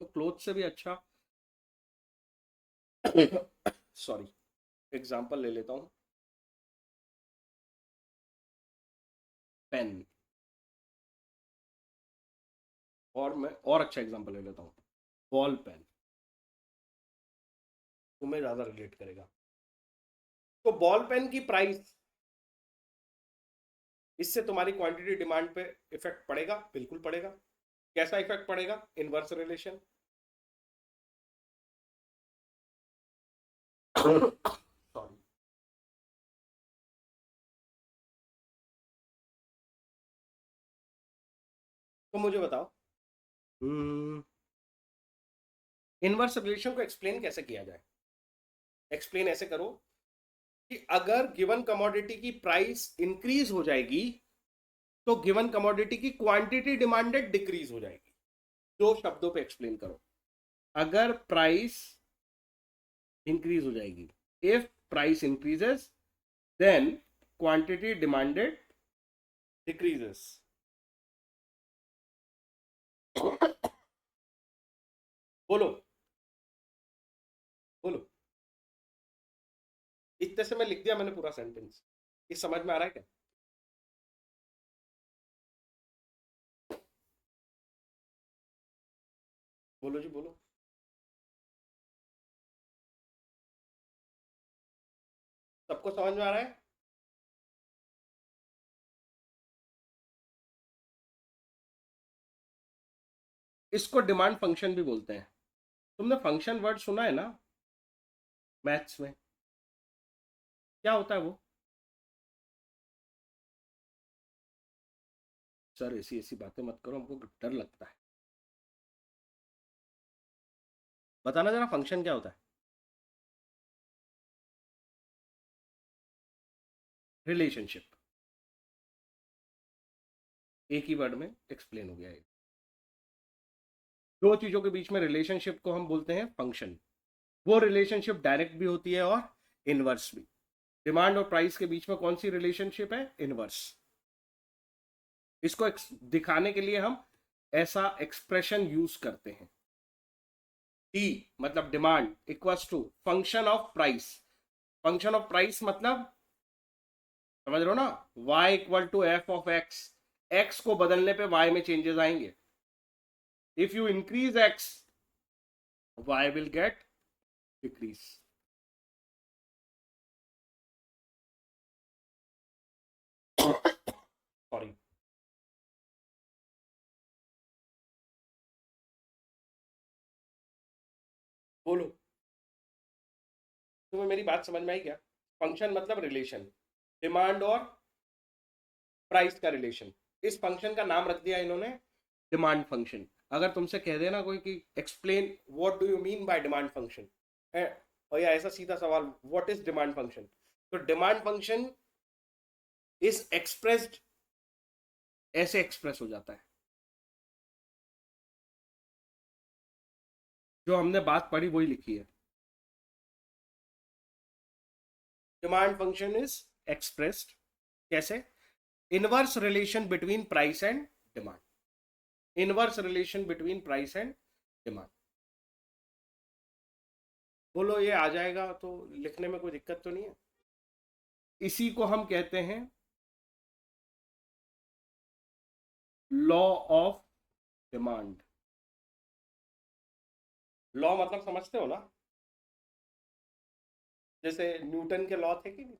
तो क्लोथ से भी अच्छा सॉरी एग्जाम्पल ले लेता हूं। पेन। और मैं और अच्छा एग्जाम्पल ले लेता हूं, बॉल पेन। तुम्हें ज्यादा रिलेट करेगा। तो बॉल पेन की प्राइस, इससे तुम्हारी क्वांटिटी डिमांड पे इफेक्ट पड़ेगा? बिल्कुल पड़ेगा। कैसा इफेक्ट पड़ेगा? Inverse relation. सॉरी। तो मुझे बताओ, इनवर्स रिलेशन को एक्सप्लेन कैसे किया जाए? एक्सप्लेन ऐसे करो कि अगर गिवन कमोडिटी की प्राइस इंक्रीज हो जाएगी, तो गिवन कमोडिटी की क्वांटिटी डिमांडेड डिक्रीज हो जाएगी। दो शब्दों पे एक्सप्लेन करो। अगर प्राइस इंक्रीज हो जाएगी, if price increases then quantity demanded decreases. बोलो, बोलो। इतने से मैं लिख दिया मैंने पूरा सेंटेंस। ये समझ में आ रहा है क्या? बोलो जी, बोलो। सबको समझ में आ रहा है? इसको डिमांड फंक्शन भी बोलते हैं। तुमने फंक्शन वर्ड सुना है ना मैथ्स में? क्या होता है वो? सर ऐसी ऐसी बातें मत करो, हमको डर लगता है। बताना जरा, फंक्शन क्या होता है? रिलेशनशिप। एक ही वर्ड में एक्सप्लेन हो गया है। दो चीजों के बीच में रिलेशनशिप को हम बोलते हैं फंक्शन। वो रिलेशनशिप डायरेक्ट भी होती है और इनवर्स भी। डिमांड और प्राइस के बीच में कौन सी रिलेशनशिप है? इनवर्स। इसको दिखाने के लिए हम ऐसा एक्सप्रेशन यूज करते हैं। टी मतलब demand equals to function of price. Function of price मतलब समझ रहे हो ना? y equal to F of X. X को बदलने पे y में चेंजेस आएंगे। If you increase X, y will get decrease. Sorry. बोलो, तुम्हें मेरी बात समझ में आई क्या? फंक्शन मतलब रिलेशन, डिमांड और प्राइस का रिलेशन। इस फंक्शन का नाम रख दिया इन्होंने डिमांड फंक्शन। अगर तुमसे कह देना कोई कि explain what do you mean by demand function, है और या ऐसा सीधा सवाल व्हाट इज डिमांड फंक्शन, तो डिमांड फंक्शन इज एक्सप्रेस्ड, ऐसे एक्सप्रेस हो जाता है। जो हमने बात पढ़ी वही लिखी है। डिमांड फंक्शन इज एक्सप्रेस्ड कैसे? Inverse relation between price and demand. Inverse relation between price and demand. बोलो ये आ जाएगा तो लिखने में कोई दिक्कत तो नहीं है? इसी को हम कहते हैं लॉ ऑफ डिमांड। लॉ मतलब समझते हो ना? जैसे न्यूटन के लॉ थे कि नहीं,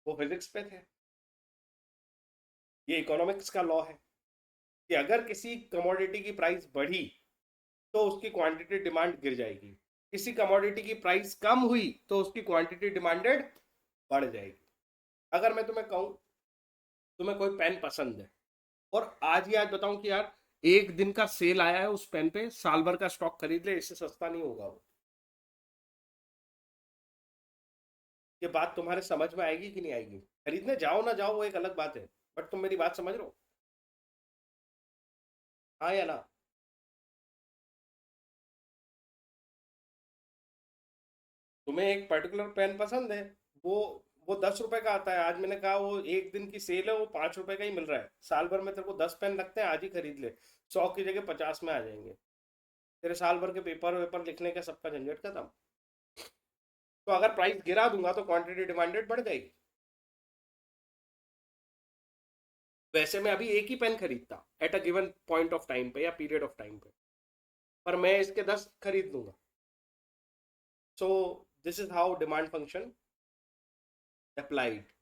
वो फिजिक्स पे थे। ये इकोनॉमिक्स का लॉ है कि अगर किसी कमोडिटी की प्राइस बढ़ी तो उसकी क्वांटिटी डिमांड गिर जाएगी, किसी कमोडिटी की प्राइस कम हुई तो उसकी क्वांटिटी डिमांडेड बढ़ जाएगी। अगर मैं तुम्हें कहूं तुम्हें कोई पेन पसंद है और आज ही आज बताऊं कि यार एक दिन का सेल आया है उस पेन पे, साल भर का स्टॉक खरीद ले, इससे सस्ता नहीं होगा वो। ये बात तुम्हारे समझ में आएगी कि नहीं आएगी? खरीदने जाओ ना जाओ वो एक अलग बात है, बट तुम मेरी बात समझ रहे हो? हाँ या ना? तुम्हें एक पर्टिकुलर पेन पसंद है, वो वो 10 रुपए का आता है, आज मैंने कहा वो एक दिन की सेल है, वो 5 रुपए का ही मिल रहा है, साल भर में तेरे को 10 पेन लगते हैं, आज ही खरीद ले, 100 की जगह 50 में आ जाएंगे, तेरे साल भर के पेपर वेपर लिखने का सबका झंझट खत्म। तो अगर प्राइस गिरा दूंगा तो क्वांटिटी डिमांडेड बढ़ जाएगी। वैसे मैं अभी एक ही पेन खरीदता at a given point of time पे या पीरियड ऑफ टाइम पे, पर मैं इसके 10 खरीद लूंगा। So this is how demand function applied.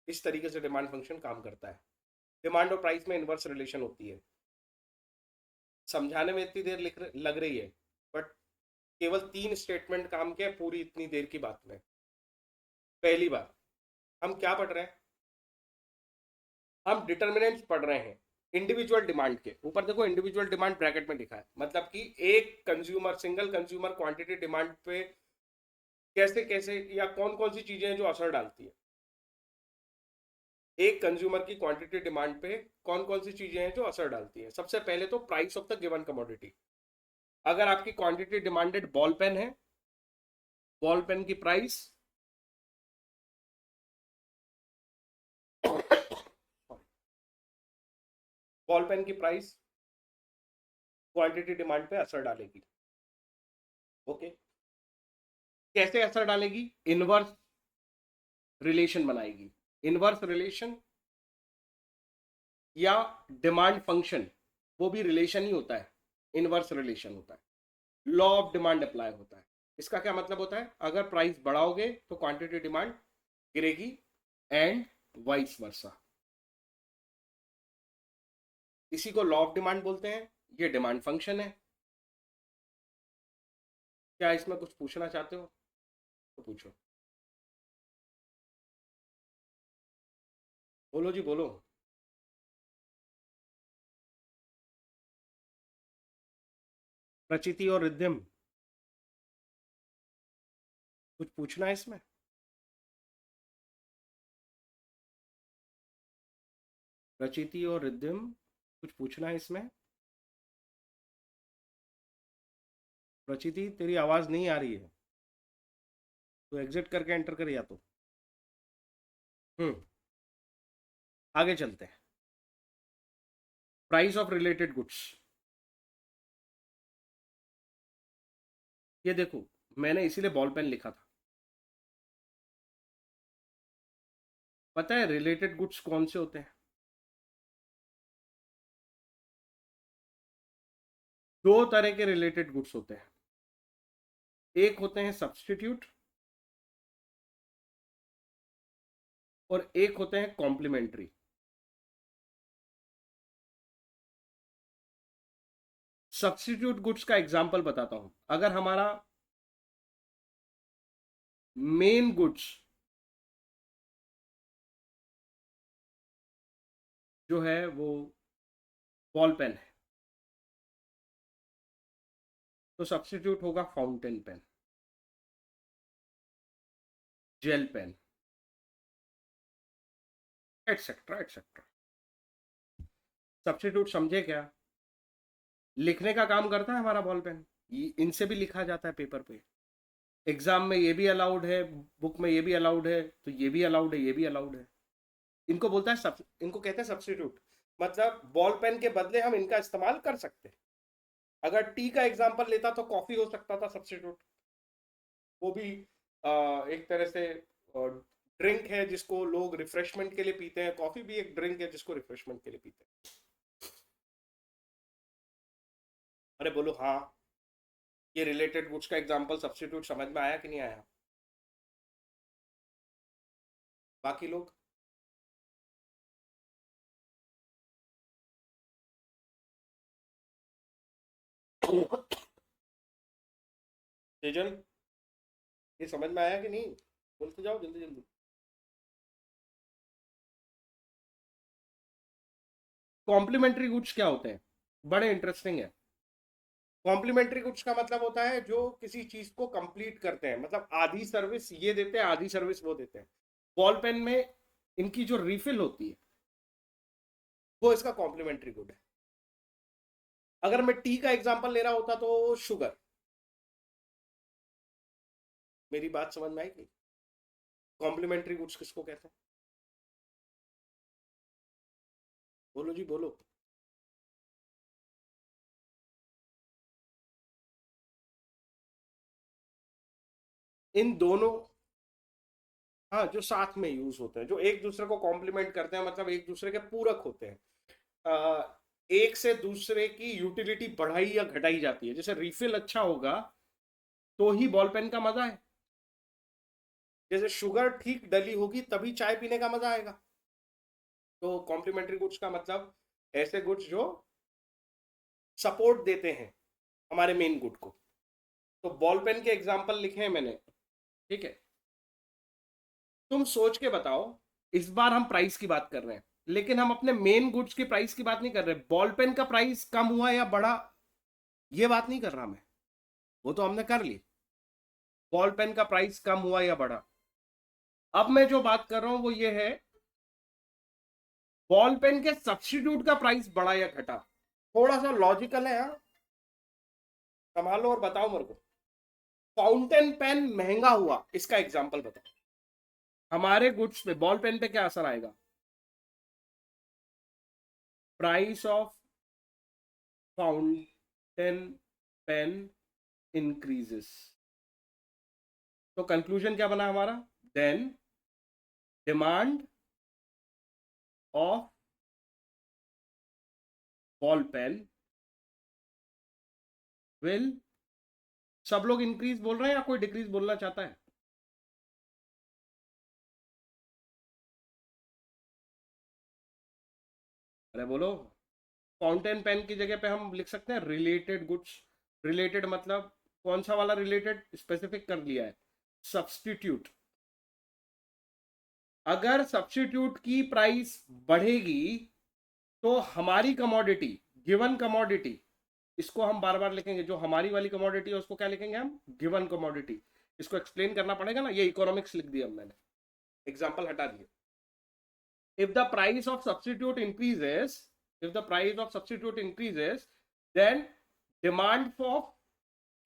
इस तरीके से डिमांड फंक्शन काम करता है। डिमांड और प्राइस में इनवर्स रिलेशन होती है। समझाने में इतनी देर लग रही है, बट केवल 3 स्टेटमेंट काम के पूरी इतनी देर की बात में। पहली बात, हम क्या पढ़ रहे हैं? हम डिटर्मिनेंट्स पढ़ रहे हैं इंडिविजुअल डिमांड के ऊपर। देखो इंडिविजुअल डिमांड ब्रैकेट में लिखा है, मतलब कि एक consumer, single consumer quantity demand पे कैसे कैसे या कौन कौन सी चीजें हैं जो असर डालती है। एक कंज्यूमर की क्वांटिटी डिमांड पे कौन कौन सी चीजें हैं जो असर डालती हैं? सबसे पहले तो price of the given commodity. अगर आपकी क्वांटिटी डिमांडेड बॉल पेन है, बॉल पेन की प्राइस बॉल पेन की प्राइस क्वांटिटी डिमांड पे असर डालेगी। ओके, कैसे असर डालेगी? इनवर्स रिलेशन बनाएगी। इनवर्स रिलेशन या डिमांड फंक्शन, वो भी रिलेशन ही होता है, इनवर्स रिलेशन होता है। लॉ ऑफ डिमांड अप्लाई होता है। इसका क्या मतलब होता है? अगर प्राइस बढ़ाओगे तो क्वांटिटी डिमांड गिरेगी, एंड वाइस वर्सा। इसी को लॉ ऑफ डिमांड बोलते हैं। ये डिमांड फंक्शन है। क्या इसमें कुछ पूछना चाहते हो तो पूछो। बोलो जी बोलो। प्रचिति और रिद्धिम, कुछ पूछना है इसमें? प्रचिति और रिद्धिम, कुछ पूछना है इसमें? प्रचिति तेरी आवाज नहीं आ रही है, तो एग्जिट करके एंटर कर या तो। आगे चलते हैं। Price of related goods. ये देखो, मैंने इसीलिए बॉल पेन लिखा था। पता है रिलेटेड गुड्स कौन से होते हैं? दो तरह के रिलेटेड गुड्स होते हैं। एक होते हैं सब्स्टिट्यूट और एक होते हैं कॉम्प्लीमेंट्री। सब्स्टिट्यूट गुड्स का एग्जांपल बताता हूं। अगर हमारा मेन गुड्स जो है वो बॉल पेन है, तो सब्स्टिट्यूट होगा fountain pen, gel pen, etcetera etcetera. Substitute समझे क्या? लिखने का काम करता है हमारा बॉल पेन, इनसे भी लिखा जाता है पेपर पे। एग्जाम में ये भी अलाउड है, बुक में ये भी अलाउड है, तो ये भी अलाउड है, ये भी अलाउड है। इनको बोलता है इनको कहते हैं सब्स्टिट्यूट। मतलब बॉल पेन के बदले हम इनका इस्तेमाल कर सकते हैं। अगर टी का एग्जांपल लेता तो कॉफी हो सकता था सब्स्टिट्यूट। वो भी एक तरह से ड्रिंक है जिसको लोग रिफ्रेशमेंट के लिए पीते हैं। कॉफी भी एक ड्रिंक है जिसको रिफ्रेशमेंट के लिए पीते हैं। अरे बोलो हाँ। ये रिलेटेड गुड्स का एग्जांपल सब्स्टिट्यूट समझ में आया कि नहीं आया? बाकी लोग? तेजल, ये समझ में आया कि नहीं? बोलते जाओ जल्दी जल्दी। कॉम्प्लीमेंट्री गुड्स क्या होते हैं? बड़े इंटरेस्टिंग है। कॉम्प्लीमेंट्री गुड्स का मतलब होता है जो किसी चीज को कंप्लीट करते हैं, मतलब आधी सर्विस ये देते हैं, आधी सर्विस वो देते हैं। बॉल पेन में इनकी जो रिफिल होती है वो इसका कॉम्प्लीमेंट्री गुड है। अगर मैं टी का एग्जांपल ले रहा होता तो शुगर। मेरी बात समझ में आएगी? कॉम्प्लीमेंट्री गुड्स किसको कहते हैं? बोलो जी बोलो। इन दोनों, हाँ, जो साथ में यूज होते हैं, जो एक दूसरे को कॉम्प्लीमेंट करते हैं, मतलब एक दूसरे के पूरक होते हैं। एक से दूसरे की यूटिलिटी बढ़ाई या घटाई जाती है। जैसे रिफिल अच्छा होगा तो ही बॉल पेन का मजा है। जैसे शुगर ठीक डली होगी तभी चाय पीने का मजा आएगा। तो कॉम्प्लीमेंट्री गुड्स का मतलब ऐसे गुड्स जो सपोर्ट देते हैं हमारे मेन गुड को। तो बॉल पेन के एग्जाम्पल लिखे हैं मैंने, ठीक है? तुम सोच के बताओ। इस बार हम प्राइस की बात कर रहे हैं, लेकिन हम अपने मेन गुड्स की प्राइस की बात नहीं कर रहे। बॉल पेन का प्राइस कम हुआ या बढ़ा, ये बात नहीं कर रहा मैं। वो तो हमने कर ली। बॉल पेन का प्राइस कम हुआ या बढ़ा। अब मैं जो बात कर रहा हूं वो ये है, बॉल पेन के सब्स्टिट्यूट का प्राइस बढ़ा या घटा। थोड़ा सा लॉजिकल है, हाँ। संभालो और बताओ मेरे को। फाउंटेन पेन महंगा हुआ, इसका एग्जांपल बताओ। हमारे गुड्स पे बॉल पेन पे क्या असर आएगा? Price of fountain pen increases. तो कंक्लूजन क्या बना हमारा? Then demand of ball pen will, सब लोग इंक्रीज बोल रहे हैं या कोई डिक्रीज बोलना चाहता है? अरे बोलो। फाउंटेन पेन की जगह पे हम लिख सकते हैं रिलेटेड गुड्स। रिलेटेड मतलब कौन सा वाला रिलेटेड, स्पेसिफिक कर लिया है। सब्स्टिट्यूट। अगर सब्स्टिट्यूट की प्राइस बढ़ेगी तो हमारी कमोडिटी, गिवन कमोडिटी, इसको हम बार बार लिखेंगे। जो हमारी वाली कमोडिटी है उसको क्या लिखेंगे हम? Given commodity. इसको एक्सप्लेन करना पड़ेगा ना, ये इकोनॉमिक्स लिख दिया मैंने, एग्जाम्पल हटा दिया। if the price of substitute increases if the price of substitute increases, then demand for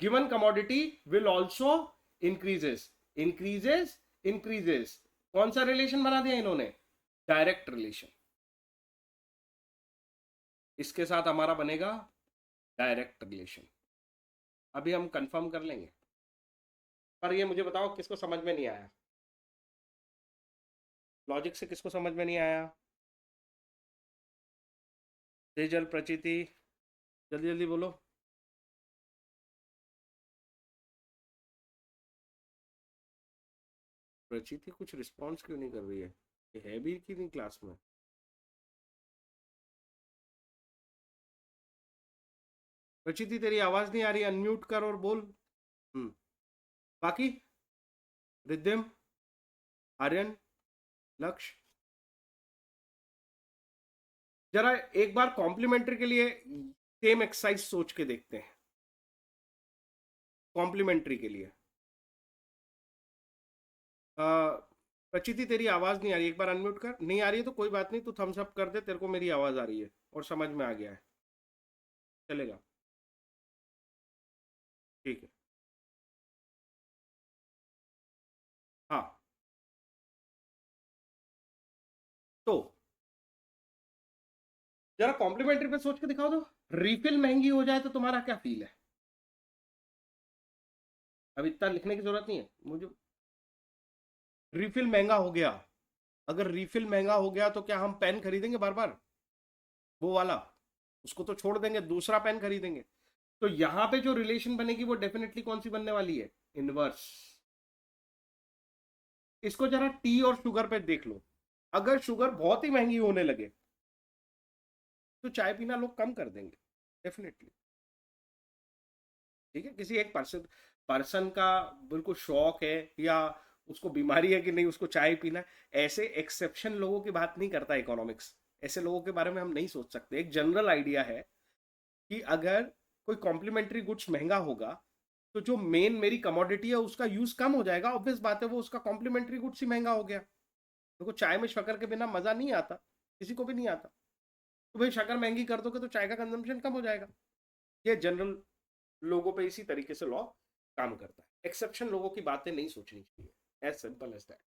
given commodity will also increases। कौन सा रिलेशन बना दिया इन्होंने? Direct relation. इसके साथ हमारा बनेगा डायरेक्ट रिलेशन। अभी हम कंफर्म कर लेंगे। पर ये मुझे बताओ किसको समझ में नहीं आया? लॉजिक से किसको समझ में नहीं आया? तेजल, प्रचिति, जल्दी जल्दी बोलो। प्रचिति कुछ रिस्पॉन्स क्यों नहीं कर रही है? ये है भी कि नहीं क्लास में? प्रचिति, तेरी आवाज नहीं आ रही, अनम्यूट कर और बोल। बाकी रिद्धिम, आर्यन, लक्ष्य, जरा एक बार कॉम्प्लीमेंट्री के लिए सेम एक्सरसाइज सोच के देखते हैं। कॉम्प्लीमेंट्री के लिए प्रचिति तेरी आवाज नहीं आ रही, एक बार अनम्यूट कर। नहीं आ रही है तो कोई बात नहीं, तू थम्स अप कर दे, तेरे को मेरी आवाज आ रही है और समझ में आ गया है, चलेगा। ठीक है। हाँ, तो जरा कॉम्प्लीमेंट्री पे सोच के दिखाओ तो, रिफिल महंगी हो जाए तो तुम्हारा क्या फील है? अब इतना लिखने की जरूरत नहीं है मुझे। रिफिल महंगा हो गया, अगर रिफिल महंगा हो गया तो क्या हम पेन खरीदेंगे बार बार वो वाला? उसको तो छोड़ देंगे, दूसरा पेन खरीदेंगे। तो यहां पे जो रिलेशन बनेगी वो डेफिनेटली कौन सी बनने वाली है? इनवर्स। इसको जरा टी और शुगर पे देख लो। अगर शुगर बहुत ही महंगी होने लगे तो चाय पीना लोग कम कर देंगे, डेफिनेटली। ठीक है, किसी एक पर्सन पर्सन का बिल्कुल शौक है या उसको बीमारी है कि नहीं उसको चाय पीना है, ऐसे एक्सेप्शन लोगों की बात नहीं करता इकोनॉमिक्स। ऐसे लोगों के बारे में हम नहीं सोच सकते। एक जनरल आइडिया है कि अगर कोई कॉम्प्लीमेंट्री गुड्स महंगा होगा तो जो मेन मेरी कमोडिटी है उसका यूज कम हो जाएगा, ऑब्वियस बात है, वो उसका कॉम्प्लीमेंट्री गुड्स ही महंगा हो गया। देखो, चाय में शक्कर के बिना मजा नहीं आता, किसी को भी नहीं आता। तो भाई शक्कर महंगी कर दोगे तो चाय का कंजम्पशन कम हो जाएगा। ये जनरल लोगों पे इसी तरीके से लॉ काम करता है। एक्सेप्शन लोगों की बातें नहीं सोचनी चाहिए, एज सिंपल एज दैट।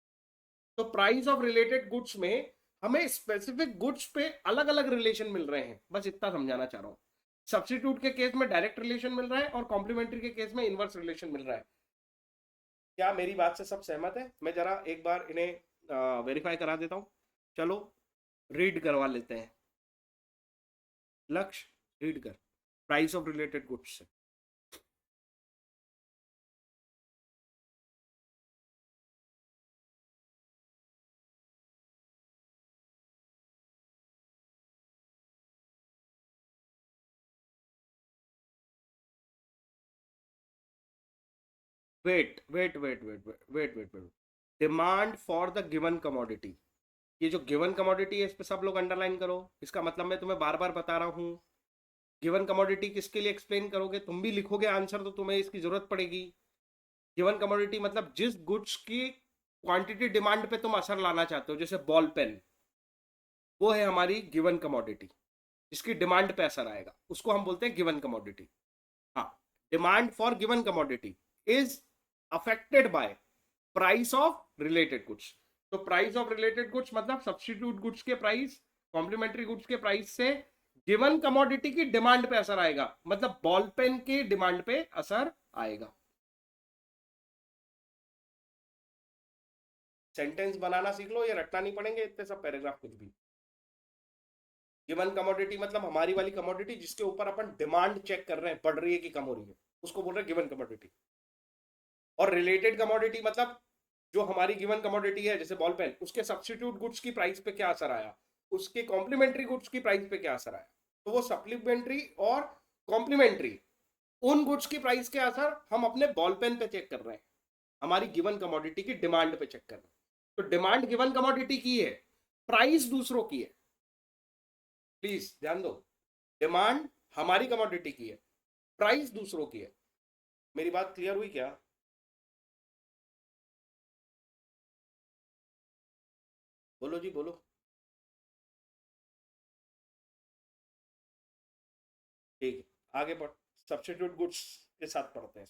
तो प्राइस ऑफ रिलेटेड गुड्स में हमें स्पेसिफिक गुड्स पे अलग अलग रिलेशन मिल रहे हैं, बस इतना समझाना चाह रहा हूं। सब्स्टिट्यूट के केस में डायरेक्ट रिलेशन मिल रहा है और कॉम्प्लीमेंट्री के केस में इनवर्स रिलेशन मिल रहा है। क्या मेरी बात से सब सहमत है? मैं जरा एक बार इन्हें वेरीफाई करा देता हूं। चलो रीड करवा लेते हैं। लक्ष्य, रीड कर प्राइस ऑफ रिलेटेड गुड्स से। Wait wait wait wait wait wait wait wait, demand for the given commodity. ये जो गिवन कमोडिटी है इस पे सब लोग अंडरलाइन करो। इसका मतलब मैं तुम्हें बार बार बता रहा हूं, गिवन कमोडिटी किसके लिए एक्सप्लेन करोगे, तुम भी लिखोगे आंसर तो तुम्हें इसकी जरूरत पड़ेगी। गिवन कमोडिटी मतलब जिस गुड्स की क्वांटिटी डिमांड पे तुम असर लाना चाहते हो, जैसे बॉल पेन, वो है हमारी गिवन कमोडिटी। जिसकी डिमांड पे असर आएगा उसको हम बोलते हैं गिवन कमोडिटी। हाँ, demand for given commodity is affected by price of related goods. तो प्राइस ऑफ रिलेटेड गुड्स मतलब सब्स्टिट्यूट गुड्स के प्राइस, कॉम्प्लीमेंट्री गुड्स के प्राइस से गिवन कमोडिटी की डिमांड पे असर आएगा, मतलब बॉल पेन की डिमांड पे असर आएगा। सेंटेंस बनाना सीख लो, ये रटना नहीं पड़ेंगे इतने सब पैराग्राफ कुछ भी। गिवन कमोडिटी मतलब हमारी वाली कमोडिटी जिसके ऊपर अपन डिमांड चेक कर रहे हैं, बढ़ रही है कि कम हो रही है, उसको बोल रहे हैं गिवन कमोडिटी। और रिलेटेड कमोडिटी मतलब जो हमारी गिवन कमोडिटी है जैसे बॉल पेन, उसके सब्स्टिट्यूट गुड्स की प्राइस पे क्या असर आया, उसके कॉम्प्लीमेंट्री गुड्स की प्राइस पे क्या असर आया। तो वो सप्लीमेंट्री और कॉम्प्लीमेंट्री उन गुड्स की प्राइस के असर हम अपने बॉल पेन पे चेक कर रहे हैं, हमारी गिवन कमोडिटी की डिमांड पे चेक कर रहे हैं। तो डिमांड गिवन कमोडिटी की है, प्राइस दूसरों की है। प्लीज ध्यान दो, डिमांड हमारी कमोडिटी की है, प्राइस दूसरों की है। मेरी बात क्लियर हुई क्या? बोलो जी बोलो। ठीक है, आगे बढ़, सब्स्टिट्यूट गुड्स के साथ पढ़ते हैं।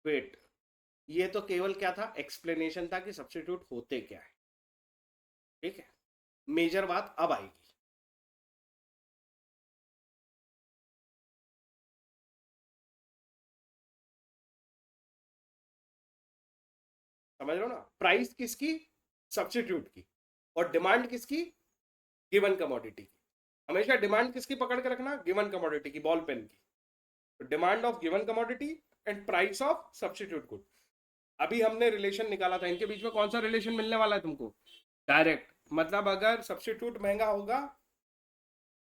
वेट, ये तो केवल क्या था, एक्सप्लेनेशन था कि सब्स्टिट्यूट होते क्या है। ठीक है, मेजर बात अब आएगी। समझ लो ना, प्राइस किसकी? सब्स्टिट्यूट की। और डिमांड किसकी? गिवन कमोडिटी की। हमेशा डिमांड किसकी पकड़ के रखना? गिवन कमोडिटी की, बॉल पेन की। तो demand of given commodity and price of substitute good. अभी हमने रिलेशन निकाला था, इनके बीच में कौन सा रिलेशन मिलने वाला है तुमको? डायरेक्ट। मतलब अगर सब्स्टिट्यूट महंगा होगा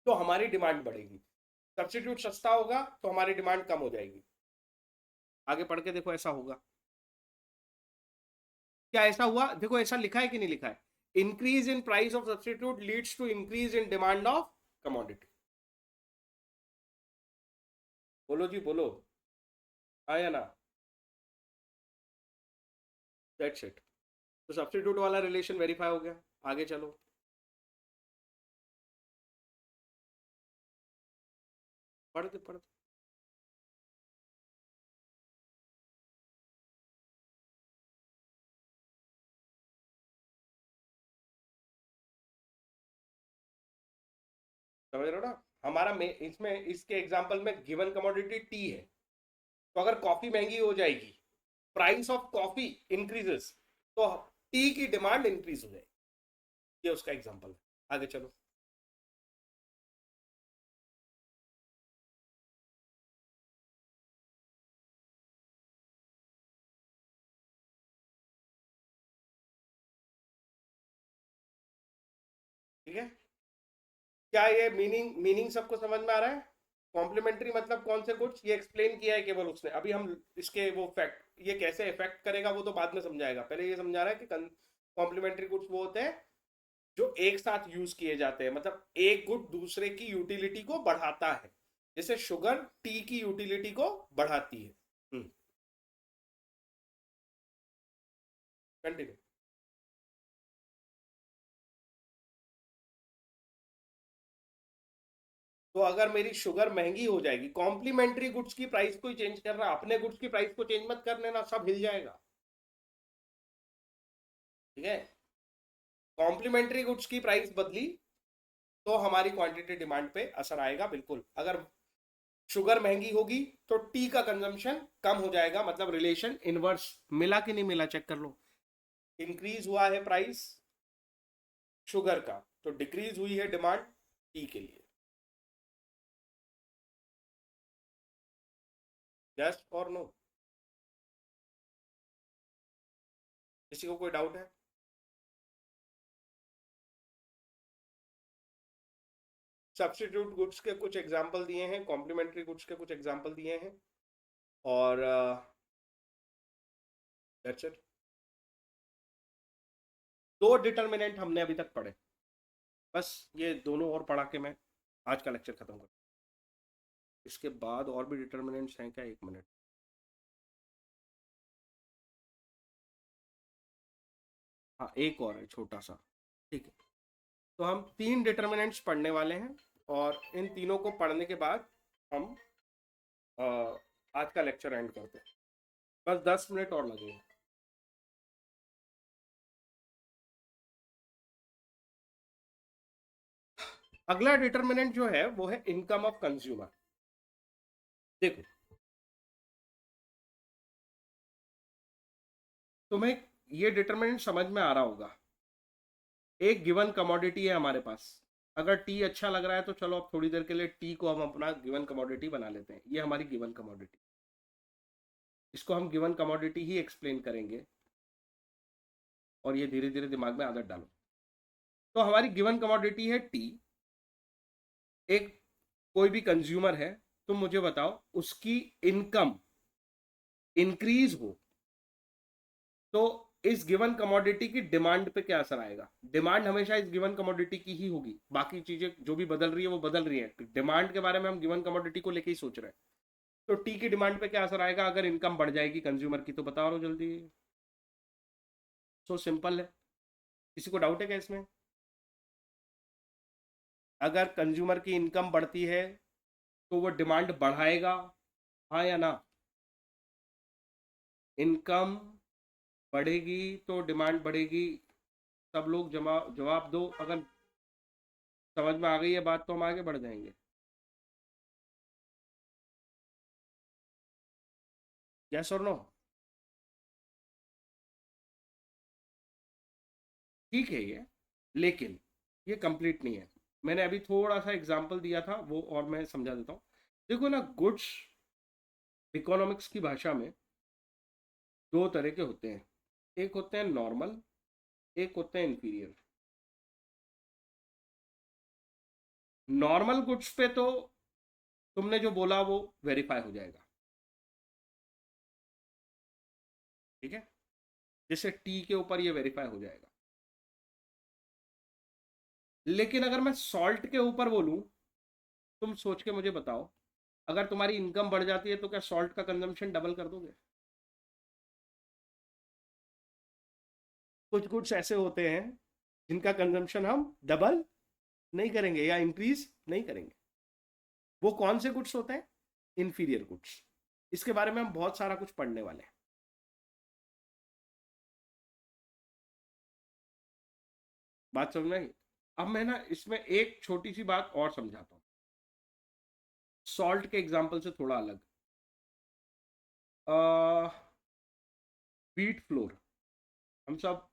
तो हमारी डिमांड बढ़ेगी, सब्स्टिट्यूट सस्ता होगा तो हमारी डिमांड कम हो जाएगी। आगे पढ़ के देखो ऐसा होगा क्या? ऐसा हुआ, देखो ऐसा लिखा है कि नहीं लिखा है, increase in price of substitute leads to increase in demand of commodity. बोलो जी बोलो, हाँ या ना? That's it. तो सब्स्टिट्यूट वाला रिलेशन वेरीफाई हो गया, आगे चलो। पढ़ते पढ़ते समझ रहे हो ना? हमारा इसमें इसके एग्जांपल में गिवन कमोडिटी टी है, तो अगर कॉफी महंगी हो जाएगी, प्राइस ऑफ कॉफी इंक्रीजेस, तो टी की डिमांड इंक्रीज हो जाएगी। ये उसका एग्जांपल है, आगे चलो। ठीक है, क्या ये मीनिंग मीनिंग सबको समझ में आ रहा है? कॉम्प्लीमेंट्री मतलब कौन से गुड्स, ये एक्सप्लेन किया है केवल उसने, अभी हम इसके वो फैक्ट, ये कैसे इफेक्ट करेगा वो तो बाद में समझाएगा, पहले ये समझा रहा है कि कॉम्प्लीमेंट्री गुड्स वो होते हैं जो एक साथ यूज किए जाते हैं, मतलब एक गुड दूसरे की यूटिलिटी को बढ़ाता है, जैसे शुगर टी की यूटिलिटी को बढ़ाती है। कंटिन्यू। तो अगर मेरी शुगर महंगी हो जाएगी, कॉम्प्लीमेंट्री गुड्स की प्राइस को ही चेंज कर रहा, अपने गुड्स की प्राइस को चेंज मत कर लेना, सब हिल जाएगा। ठीक है, कॉम्प्लीमेंट्री गुड्स की प्राइस बदली तो हमारी क्वांटिटी डिमांड पे असर आएगा बिल्कुल। अगर शुगर महंगी होगी तो टी का कंजम्पशन कम हो जाएगा, मतलब रिलेशन इनवर्स मिला कि नहीं मिला, चेक कर लो। इंक्रीज हुआ है प्राइस शुगर का, तो डिक्रीज हुई है डिमांड टी के लिए। यस और नो? किसी को कोई डाउट है? सब्स्टिट्यूट गुड्स के कुछ एग्जाम्पल दिए हैं, कॉम्प्लीमेंट्री गुड्स के कुछ एग्जाम्पल दिए हैं, और दैट्स इट। दो डिटर्मिनेंट हमने अभी तक पढ़े, बस ये दोनों और पढ़ा के मैं आज का लेक्चर खत्म कर। इसके बाद और भी डिटर्मिनेंट्स हैं क्या? एक मिनट। हाँ एक और है छोटा सा। ठीक है, तो हम तीन डिटर्मिनेंट्स पढ़ने वाले हैं, और इन तीनों को पढ़ने के बाद हम अ, आज का लेक्चर एंड करते हैं। बस 10 मिनट और लगेंगे। अगला डिटर्मिनेंट जो है वो है इनकम ऑफ कंज्यूमर। देखो, तुम्हें ये डिटर्मिनेंट समझ में आ रहा होगा। एक गिवन कमोडिटी है हमारे पास, अगर टी अच्छा लग रहा है तो चलो अब थोड़ी देर के लिए टी को हम अपना गिवन कमोडिटी बना लेते हैं, ये हमारी गिवन कमोडिटी। इसको हम गिवन कमोडिटी ही एक्सप्लेन करेंगे, और ये धीरे धीरे दिमाग में आदत डालो। तो हमारी गिवन कमोडिटी है टी। एक कोई भी कंज्यूमर है, तुम मुझे बताओ उसकी इनकम इंक्रीज हो तो इस गिवन कमोडिटी की डिमांड पे क्या असर आएगा? डिमांड हमेशा इस गिवन कमोडिटी की ही होगी, बाकी चीजें जो भी बदल रही है वो बदल रही है, डिमांड के बारे में हम गिवन कमोडिटी को लेके ही सोच रहे हैं। तो टी की डिमांड पे क्या असर आएगा अगर इनकम बढ़ जाएगी कंज्यूमर की? तो बताओ जल्दी। सो सिंपल है, किसी को डाउट है क्या इसमें? अगर कंज्यूमर की इनकम बढ़ती है तो वो डिमांड बढ़ाएगा, हाँ या ना? इनकम बढ़ेगी तो डिमांड बढ़ेगी। सब लोग जवाब दो, अगर समझ में आ गई है बात तो हम आगे बढ़ जाएंगे। यस और नो? ठीक है ये, लेकिन ये कंप्लीट नहीं है। मैंने अभी थोड़ा सा एग्जांपल दिया था वो, और मैं समझा देता हूँ। देखो ना, गुड्स इकोनॉमिक्स की भाषा में दो तरह के होते हैं, एक होते हैं नॉर्मल, एक होते हैं इंफीरियर। नॉर्मल गुड्स पे तो तुमने जो बोला वो वेरीफाई हो जाएगा, ठीक है, जैसे टी के ऊपर ये वेरीफाई हो जाएगा। लेकिन अगर मैं सॉल्ट के ऊपर बोलूं, तुम सोच के मुझे बताओ, अगर तुम्हारी इनकम बढ़ जाती है तो क्या सॉल्ट का कंजम्पशन डबल कर दोगे? कुछ गुड्स ऐसे होते हैं जिनका कंजम्पशन हम डबल नहीं करेंगे या इंक्रीज नहीं करेंगे। वो कौन से गुड्स होते हैं? Inferior goods. इसके बारे में हम बहुत सारा कुछ पढ़ने वाले हैं। बात समझ में आई? अब मैं ना इसमें एक छोटी सी बात और समझाता हूँ, सॉल्ट के एग्जाम्पल से थोड़ा अलग। व्हीट फ्लोर, हम सब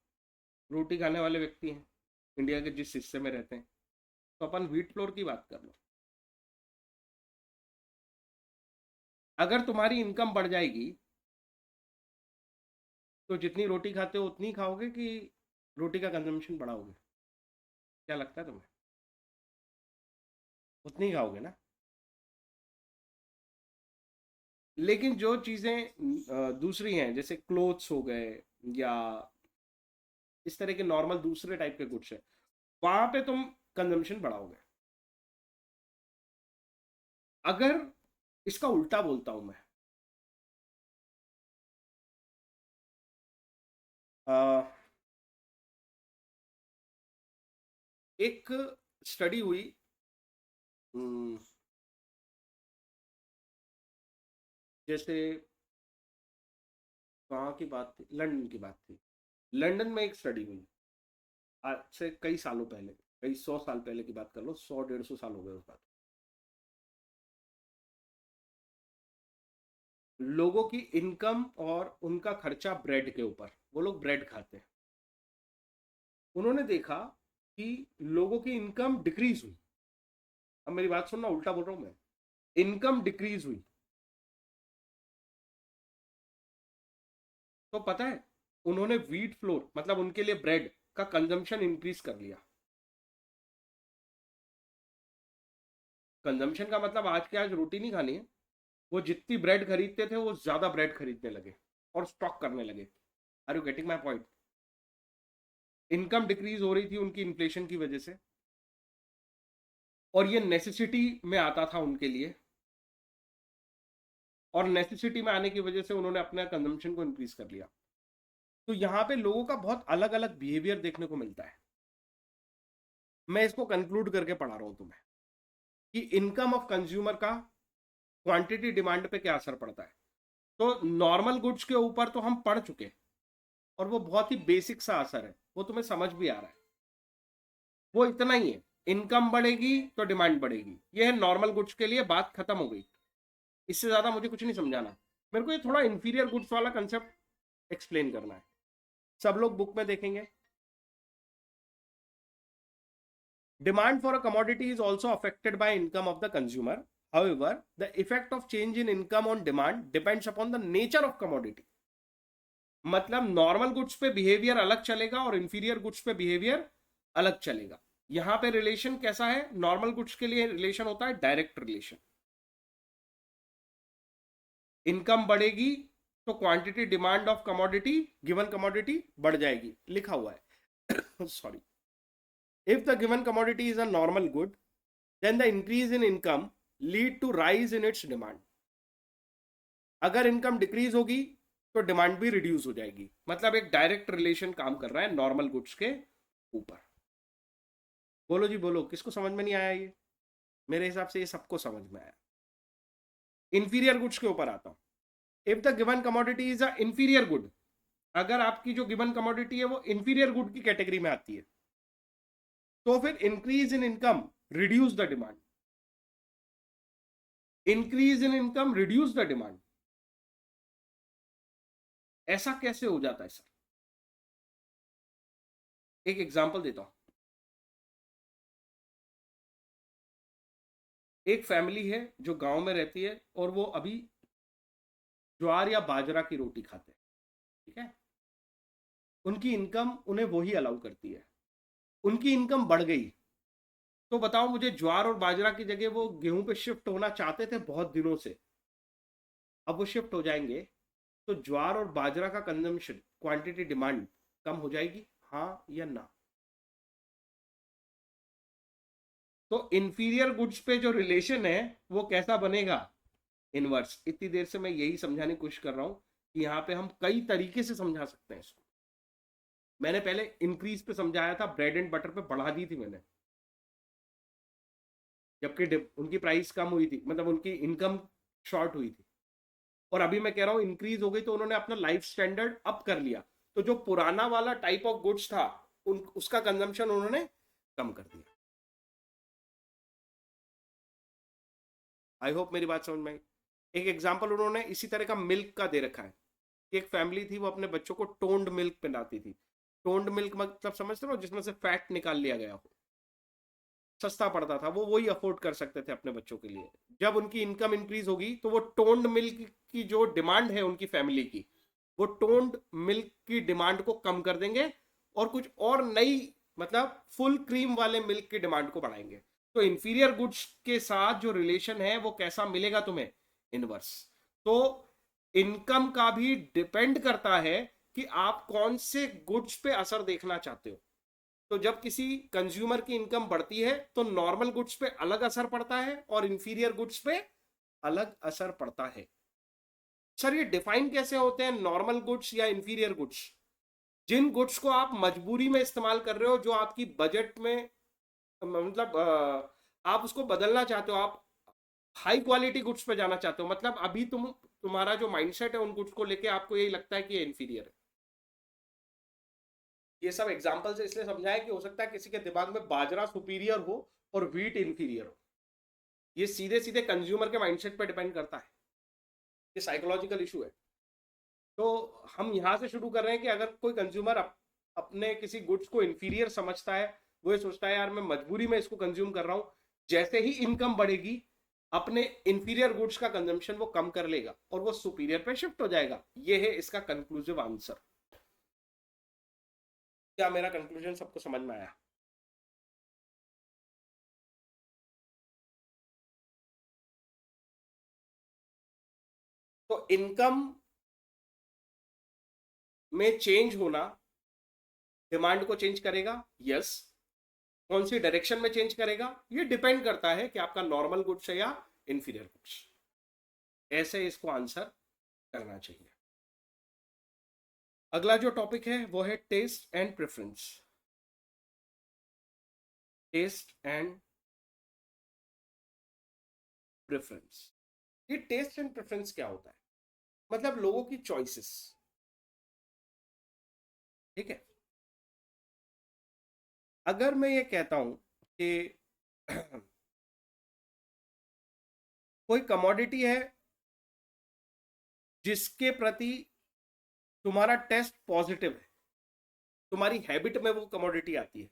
रोटी खाने वाले व्यक्ति हैं इंडिया के जिस हिस्से में रहते हैं, तो अपन व्हीट फ्लोर की बात कर लो। अगर तुम्हारी इनकम बढ़ जाएगी तो जितनी रोटी खाते हो उतनी खाओगे कि रोटी का कंजम्पशन बढ़ाओगे? क्या लगता है तुम्हें? उतनी ही खाओगे ना। लेकिन जो चीज़ें दूसरी हैं जैसे क्लोथ्स हो गए या इस तरह के नॉर्मल दूसरे टाइप के गुड्स है, वहां पे तुम कंजम्पशन बढ़ाओगे। अगर इसका उल्टा बोलता हूं मैं, अ, एक स्टडी हुई, हम्म, जैसे कहाँ की बात थी, लंदन की बात थी। लंदन में एक स्टडी हुई आज से कई सालों पहले, कई 100 साल पहले की बात कर लो, 100 150 साल हो गए उस बात। लोगों की इनकम और उनका खर्चा ब्रेड के ऊपर, वो लोग ब्रेड खाते हैं। उन्होंने देखा कि लोगों की इनकम डिक्रीज हुई। अब मेरी बात सुनना, उल्टा बोल रहा हूं मैं, इनकम डिक्रीज हुई। तो पता है, उन्होंने व्हीट फ्लोर मतलब उनके लिए ब्रेड का कंजम्पशन इंक्रीज कर लिया। कंजम्पशन का मतलब आज के आज रोटी नहीं खानी है, वो जितनी ब्रेड खरीदते थे वो ज्यादा ब्रेड खरीदने लगे और स्टॉक करने लगे। Are you getting my point? Income decrease हो रही थी उनकी इन्फ्लेशन की वजह से, और ये नेसेसिटी में आता था उनके लिए, और नेसेसिटी में आने की वजह से उन्होंने अपना कंजम्पशन को इंक्रीज कर लिया। तो यहाँ पे लोगों का बहुत अलग अलग बिहेवियर देखने को मिलता है। मैं इसको कंक्लूड करके पढ़ा रहा हूं तुम्हें कि इनकम ऑफ कंज्यूमर का क्वांटिटी डिमांड पे क्या असर पड़ता है। तो नॉर्मल गुड्स के ऊपर तो हम पढ़ चुके, और वो बहुत ही बेसिक सा असर है, वो तुम्हें समझ भी आ रहा है। वो इतना ही है, इनकम बढ़ेगी तो डिमांड बढ़ेगी, ये है नॉर्मल गुड्स के लिए, बात खत्म हो गई। इससे ज्यादा मुझे कुछ नहीं समझाना। मेरे को ये थोड़ा इंफीरियर गुड्स वाला कंसेप्ट एक्सप्लेन करना है। सब लोग बुक में देखेंगे, demand for a commodity is also affected by income of the consumer. However, the effect of change in income on demand depends upon the nature of commodity. मतलब normal goods पे behaviour अलग चलेगा और inferior goods पे behaviour अलग चलेगा। यहां पे रिलेशन कैसा है? नॉर्मल गुड्स के लिए रिलेशन होता है डायरेक्ट रिलेशन। इनकम बढ़ेगी तो quantity demand of commodity, given commodity बढ़ जाएगी, लिखा हुआ है sorry. If the given commodity is a normal good, then the increase in income lead to rise in its demand. अगर इनकम डिक्रीज होगी तो डिमांड भी रिड्यूस हो जाएगी। मतलब एक डायरेक्ट रिलेशन काम कर रहा है नॉर्मल गुड्स के ऊपर। बोलो जी बोलो, किसको समझ में नहीं आया ये? मेरे हिसाब से ये सबको समझ में आया। इंफीरियर गुड्स के ऊपर आता हूं। If the given commodity is a inferior good, अगर आपकी जो गिवन कमोडिटी है वो इंफीरियर गुड की कैटेगरी में आती है, तो फिर increase in income reduce the demand. Increase in income reduce the demand, ऐसा कैसे हो जाता है सर? एक एग्जांपल देता हूं। एक फैमिली है जो गांव में रहती है और वो अभी ज्वार या बाजरा की रोटी खाते हैं, ठीक है। उनकी इनकम उन्हें वही अलाउ करती है। उनकी इनकम बढ़ गई तो बताओ मुझे, ज्वार और बाजरा की जगह वो गेहूं पे शिफ्ट होना चाहते थे बहुत दिनों से, अब वो शिफ्ट हो जाएंगे तो ज्वार और बाजरा का कंजम्पशन, क्वांटिटी डिमांड कम हो जाएगी, हाँ या ना? तो इंफीरियर गुड्स पे जो रिलेशन है वो कैसा बनेगा? इनवर्स। इतनी देर से मैं यही समझाने की कोशिश कर रहा हूं कि यहाँ पे हम कई तरीके से समझा सकते हैं इसको। मैंने पहले इंक्रीज पे समझाया था, ब्रेड एंड बटर पे बढ़ा दी थी मैंने, जबकि उनकी प्राइस कम हुई थी, मतलब उनकी इनकम शॉर्ट हुई थी। और अभी मैं कह रहा हूं इंक्रीज हो गई तो उन्होंने अपना लाइफ स्टैंडर्ड अप कर लिया, तो जो पुराना वाला टाइप ऑफ गुड्स था उसका कंजम्पशन उन्होंने कम कर दिया। आई होप मेरी बात समझ में आई। एक एग्जांपल उन्होंने इसी तरह का मिल्क का दे रखा है। एक फैमिली थी, वो अपने बच्चों को टोन्ड मिल्क पिलाती थी। टोन्ड मिल्क मतलब समझते हो, जिसमें से फैट निकाल लिया गया हो, सस्ता पड़ता था, वो वही अफोर्ड कर सकते थे अपने बच्चों के लिए। जब उनकी इनकम इंक्रीज होगी तो वो टोन्ड मिल्क की जो डिमांड है उनकी फैमिली की, वो टोन्ड मिल्क की डिमांड को कम कर देंगे और कुछ और नई, मतलब फुल क्रीम वाले मिल्क की डिमांड को बढ़ाएंगे। तो इंफीरियर गुड्स के साथ जो रिलेशन है वो कैसा मिलेगा तुम्हें? इनवर्स। तो इनकम का भी डिपेंड करता है कि आप कौन से गुड्स पे असर देखना चाहते हो। तो जब किसी कंज्यूमर की इनकम बढ़ती है तो नॉर्मल गुड्स पे अलग असर पड़ता है और इंफीरियर गुड्स पे अलग असर पड़ता है। सर ये डिफाइन कैसे होते हैं, नॉर्मल गुड्स या इंफीरियर गुड्स? जिन गुड्स को आप मजबूरी में इस्तेमाल कर रहे हो, जो आपकी बजट में, मतलब आप उसको बदलना चाहते हो, आप हाई क्वालिटी गुड्स पे जाना चाहते हो, मतलब अभी तुम्हारा जो माइंडसेट है उन गुड्स को लेके आपको यही लगता है कि ये इंफीरियर है। ये सब एग्जांपल से इसलिए समझाया कि हो सकता है किसी के दिमाग में बाजरा सुपीरियर हो और व्हीट इंफीरियर हो। ये सीधे सीधे कंज्यूमर के माइंडसेट पे डिपेंड करता है, ये साइकोलॉजिकल इशू है। तो हम यहाँ से शुरू कर रहे हैं कि अगर कोई कंज्यूमर अपने किसी गुड्स को इंफीरियर समझता है, वो ये सोचता है यार मैं मजबूरी में इसको कंज्यूम कर रहा हूँ, जैसे ही इनकम बढ़ेगी अपने इंफीरियर गुड्स का कंजम्पशन वो कम कर लेगा और वो सुपीरियर पे शिफ्ट हो जाएगा। ये है इसका कंक्लूसिव आंसर। क्या मेरा कंक्लूजन सबको समझ में आया? तो इनकम में चेंज होना डिमांड को चेंज करेगा, यस। कौन सी डायरेक्शन में चेंज करेगा ये डिपेंड करता है कि आपका नॉर्मल गुड्स है या इंफीरियर गुड्स। ऐसे इसको आंसर करना चाहिए। अगला जो टॉपिक है वो है taste and preference. Taste and preference. ये टेस्ट एंड प्रेफरेंस क्या होता है? मतलब लोगों की चॉइसेस, ठीक है। अगर मैं ये कहता हूं कि कोई कमोडिटी है जिसके प्रति तुम्हारा टेस्ट पॉजिटिव है, तुम्हारी हैबिट में वो कमोडिटी आती है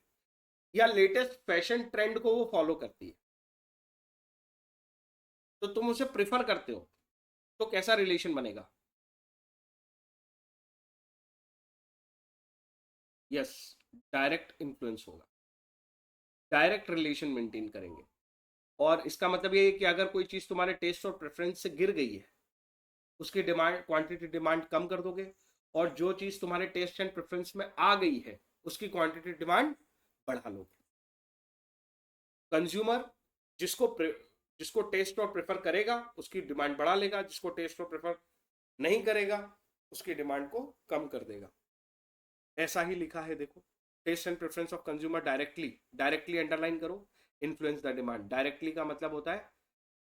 या लेटेस्ट फैशन ट्रेंड को वो फॉलो करती है, तो तुम उसे प्रिफर करते हो, तो कैसा रिलेशन बनेगा? यस, डायरेक्ट इन्फ्लुएंस होगा, डायरेक्ट रिलेशन मेंटेन करेंगे। और इसका मतलब ये है कि अगर कोई चीज तुम्हारे टेस्ट और प्रेफरेंस से गिर गई है, उसकी डिमांड, क्वांटिटी डिमांड कम कर दोगे, और जो चीज तुम्हारे टेस्ट एंड प्रेफरेंस में आ गई है उसकी क्वांटिटी डिमांड बढ़ा लोगे। कंज्यूमर जिसको जिसको टेस्ट और प्रेफर करेगा उसकी डिमांड बढ़ा लेगा, जिसको टेस्ट और प्रेफर नहीं करेगा उसकी डिमांड को कम कर देगा। ऐसा ही लिखा है देखो, taste and preference of consumer directly, directly underline करो, इन्फ्लुएंस द डिमांड। डायरेक्टली का मतलब होता है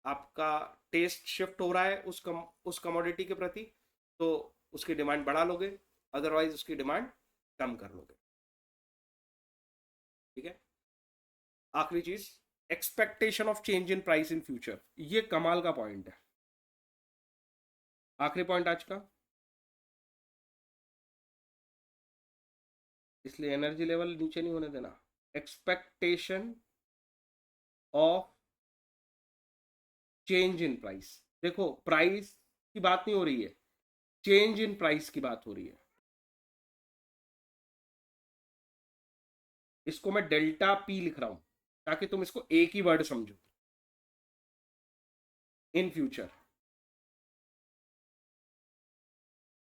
आपका टेस्ट शिफ्ट हो रहा है उस कमोडिटी के प्रति, तो उसकी डिमांड बढ़ा लोगे, अदरवाइज उसकी डिमांड कम कर लोगे, ठीक है। आखिरी चीज, expectation of change in price in future. ये कमाल का पॉइंट है, आखिरी पॉइंट आज का, इसलिए एनर्जी लेवल नीचे नहीं होने देना। Expectation of change in price. देखो प्राइस की बात नहीं हो रही है, चेंज इन प्राइस की बात हो रही है। इसको मैं डेल्टा पी लिख रहा हूं ताकि तुम इसको एक ही वर्ड समझो, इन फ्यूचर।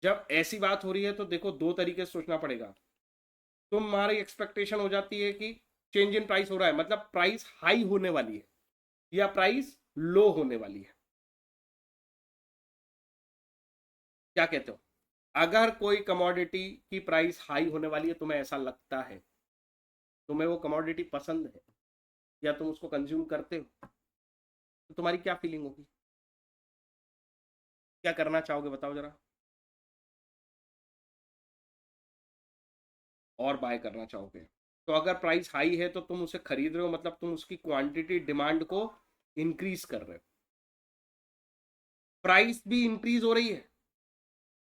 जब ऐसी बात हो रही है तो देखो दो तरीके से सोचना पड़ेगा। तुम्हारी एक्सपेक्टेशन हो जाती है कि चेंज इन प्राइस हो रहा है, मतलब प्राइस हाई होने वाली है या प्राइस लो होने वाली है। क्या कहते हो? अगर कोई कमोडिटी की प्राइस हाई होने वाली है, तुम्हें ऐसा लगता है, तुम्हें वो कमोडिटी पसंद है या तुम उसको कंज्यूम करते हो, तो तुम्हारी क्या फीलिंग होगी? क्या करना चाहोगे बताओ जरा? और बाय करना चाहोगे। तो अगर प्राइस हाई है तो तुम उसे खरीद रहे हो, मतलब तुम उसकी क्वांटिटी डिमांड को इंक्रीज कर रहे हो। प्राइस भी इंक्रीज हो रही है,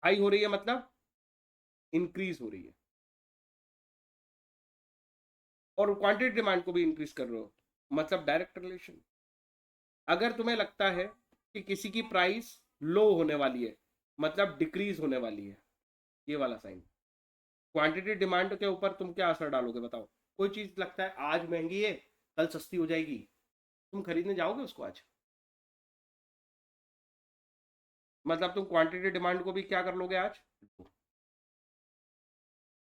हाई हो रही है मतलब इंक्रीज हो रही है, और क्वांटिटी डिमांड को भी इंक्रीज कर रहे हो, मतलब डायरेक्ट रिलेशन। अगर तुम्हें लगता है कि किसी की प्राइस लो होने वाली है, मतलब डिक्रीज होने वाली है, ये वाला साइन, क्वांटिटी डिमांड के ऊपर तुम क्या असर डालोगे बताओ? कोई चीज लगता है आज महंगी है, कल सस्ती हो जाएगी, तुम खरीदने जाओगे उसको आज? मतलब तुम क्वांटिटी डिमांड को भी क्या कर लोगे आज?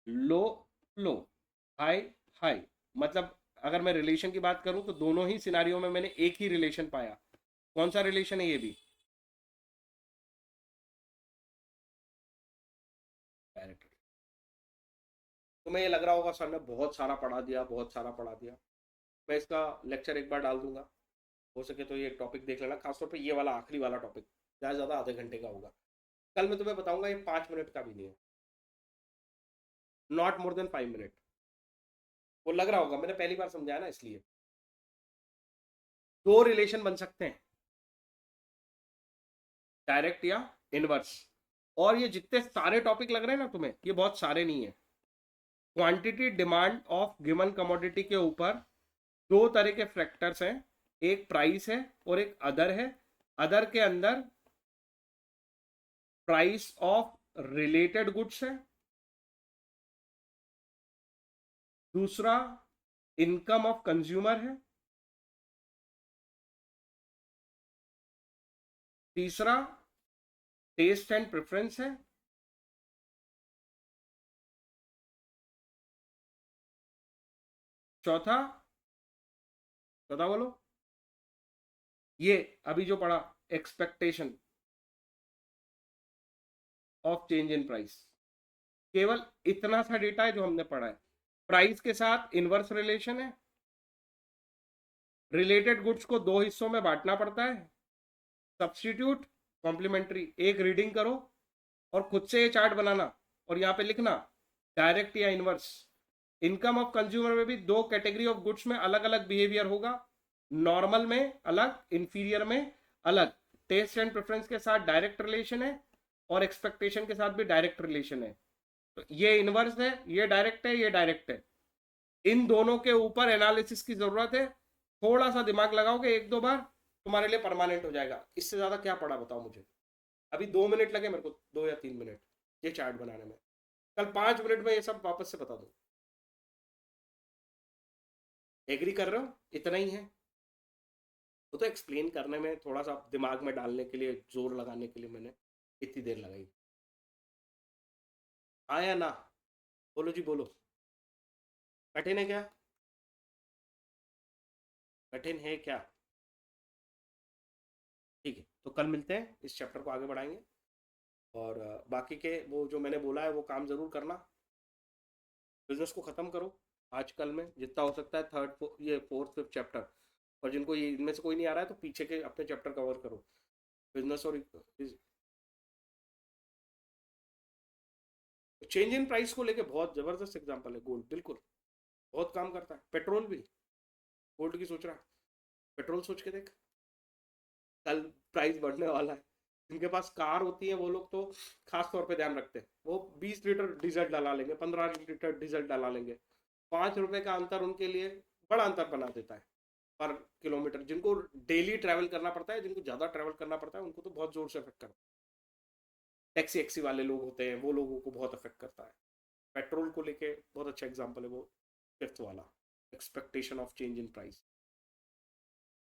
लो, लो, हाई, हाई। मतलब अगर मैं रिलेशन की बात करूं तो दोनों ही सिनारियों में मैंने एक ही रिलेशन पाया। कौन सा रिलेशन है ये भी? डायरेक्ट। तुम्हें ये लग रहा होगा सर ने बहुत सारा पढ़ा दिया, बहुत सारा पढ़ा दिया। मैं इसका लेक्चर एक बार डाल दूंगा, हो सके तो ये टॉपिक देख लेना, खासतौर पे ये वाला आखिरी वाला टॉपिक, ज़्यादा ज़्यादा आधे घंटे का होगा। कल मैं तुम्हें बताऊंगा, ये 5 मिनट का भी नहीं है, नॉट मोर देन 5 मिनट। वो लग रहा होगा, मैंने पहली बार समझाया ना इसलिए। दो रिलेशन बन सकते हैं, डायरेक्ट या इनवर्स। और ये जितने सारे टॉपिक लग रहे हैं ना तुम्हें, ये बहुत सारे नहीं है। Quantity demand of given commodity के ऊपर दो तरह के फैक्टर्स हैं, एक प्राइस है और एक अदर है। अदर के अंदर प्राइस ऑफ रिलेटेड गुड्स है, दूसरा इनकम ऑफ कंज्यूमर है, तीसरा टेस्ट एंड प्रेफरेंस है, चौथा, चौथा बोलो, ये अभी जो पढ़ा, expectation of change in price. केवल इतना सा डेटा है जो हमने पढ़ा है। प्राइस के साथ इनवर्स रिलेशन है, रिलेटेड गुड्स को दो हिस्सों में बांटना पड़ता है, सब्स्टिट्यूट, कॉम्प्लीमेंट्री। एक रीडिंग करो और खुद से ये चार्ट बनाना और यहाँ पे लिखना डायरेक्ट या इनवर्स। इनकम ऑफ कंज्यूमर में भी दो कैटेगरी ऑफ गुड्स में अलग अलग बिहेवियर होगा, नॉर्मल में अलग, इंफीरियर में अलग। टेस्ट एंड प्रेफरेंस के साथ डायरेक्ट रिलेशन है और एक्सपेक्टेशन के साथ भी डायरेक्ट रिलेशन है। तो ये इनवर्स है, ये डायरेक्ट है, ये डायरेक्ट है। इन दोनों के ऊपर एनालिसिस की जरूरत है। थोड़ा सा दिमाग लगाओगे एक दो बार, तुम्हारे लिए परमानेंट हो जाएगा। इससे ज्यादा क्या पढ़ा बताओ मुझे? अभी 2 मिनट लगे मेरे को, 2 या 3 मिनट ये चार्ट बनाने में। कल 5 मिनट में ये सब वापस से बता दो। एग्री कर रहे हो? इतना ही है। वो तो एक्सप्लेन करने में, थोड़ा सा दिमाग में डालने के लिए, जोर लगाने के लिए मैंने इतनी देर लगाई। आया ना? बोलो जी बोलो। कठिन है क्या? कठिन है क्या? ठीक है, तो कल मिलते हैं, इस चैप्टर को आगे बढ़ाएंगे। और बाकी के वो जो मैंने बोला है वो काम जरूर करना। बिजनेस को खत्म करो आजकल में जितना हो सकता है, ये फोर्थ फिफ्थ चैप्टर। और जिनको ये इनमें से कोई नहीं आ रहा है तो पीछे के अपने चैप्टर कवर करो, बिजनेस और चेंज इन प्राइस को लेके बहुत जबरदस्त एग्जांपल है गोल्ड। बिल्कुल बहुत काम करता है। पेट्रोल भी गोल्ड की सोच रहा है, पेट्रोल सोच के देख, कल प्राइस बढ़ने वाला है। जिनके पास कार होती है वो लोग तो खास तौर पे ध्यान रखते हैं, वो 20 लीटर डीजल डला लेंगे, 15 लीटर डीजल डला लेंगे। 5 रुपए का अंतर उनके लिए बड़ा अंतर बना देता है पर किलोमीटर। जिनको डेली ट्रैवल करना पड़ता है, जिनको ज्यादा ट्रैवल करना पड़ता है, उनको तो बहुत जोर से अफेक्ट करता है। टैक्सी एक्सी वाले लोग होते हैं, वो लोगों को बहुत अफेक्ट करता है। पेट्रोल को लेके बहुत अच्छा एग्जाम्पल है वो फिफ्थ वाला, expectation of change in price.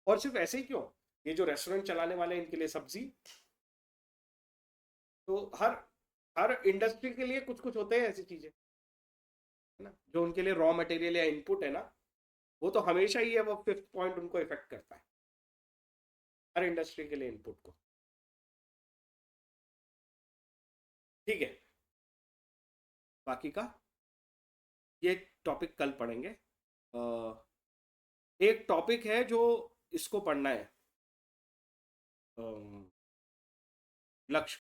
और सिर्फ ऐसे ही क्यों, ये जो रेस्टोरेंट चलाने वाले हैं इनके लिए सब्जी, तो हर हर इंडस्ट्री के लिए कुछ कुछ होते हैं ऐसी चीजें, है ना, जो उनके लिए रॉ मटेरियल या इनपुट है ना, वो तो हमेशा ही है, वो फिफ्थ पॉइंट उनको इफेक्ट करता है, हर इंडस्ट्री के लिए इनपुट को। ठीक है, बाकी का ये टॉपिक कल पढ़ेंगे। एक टॉपिक है जो इसको पढ़ना है, लक्ष्य।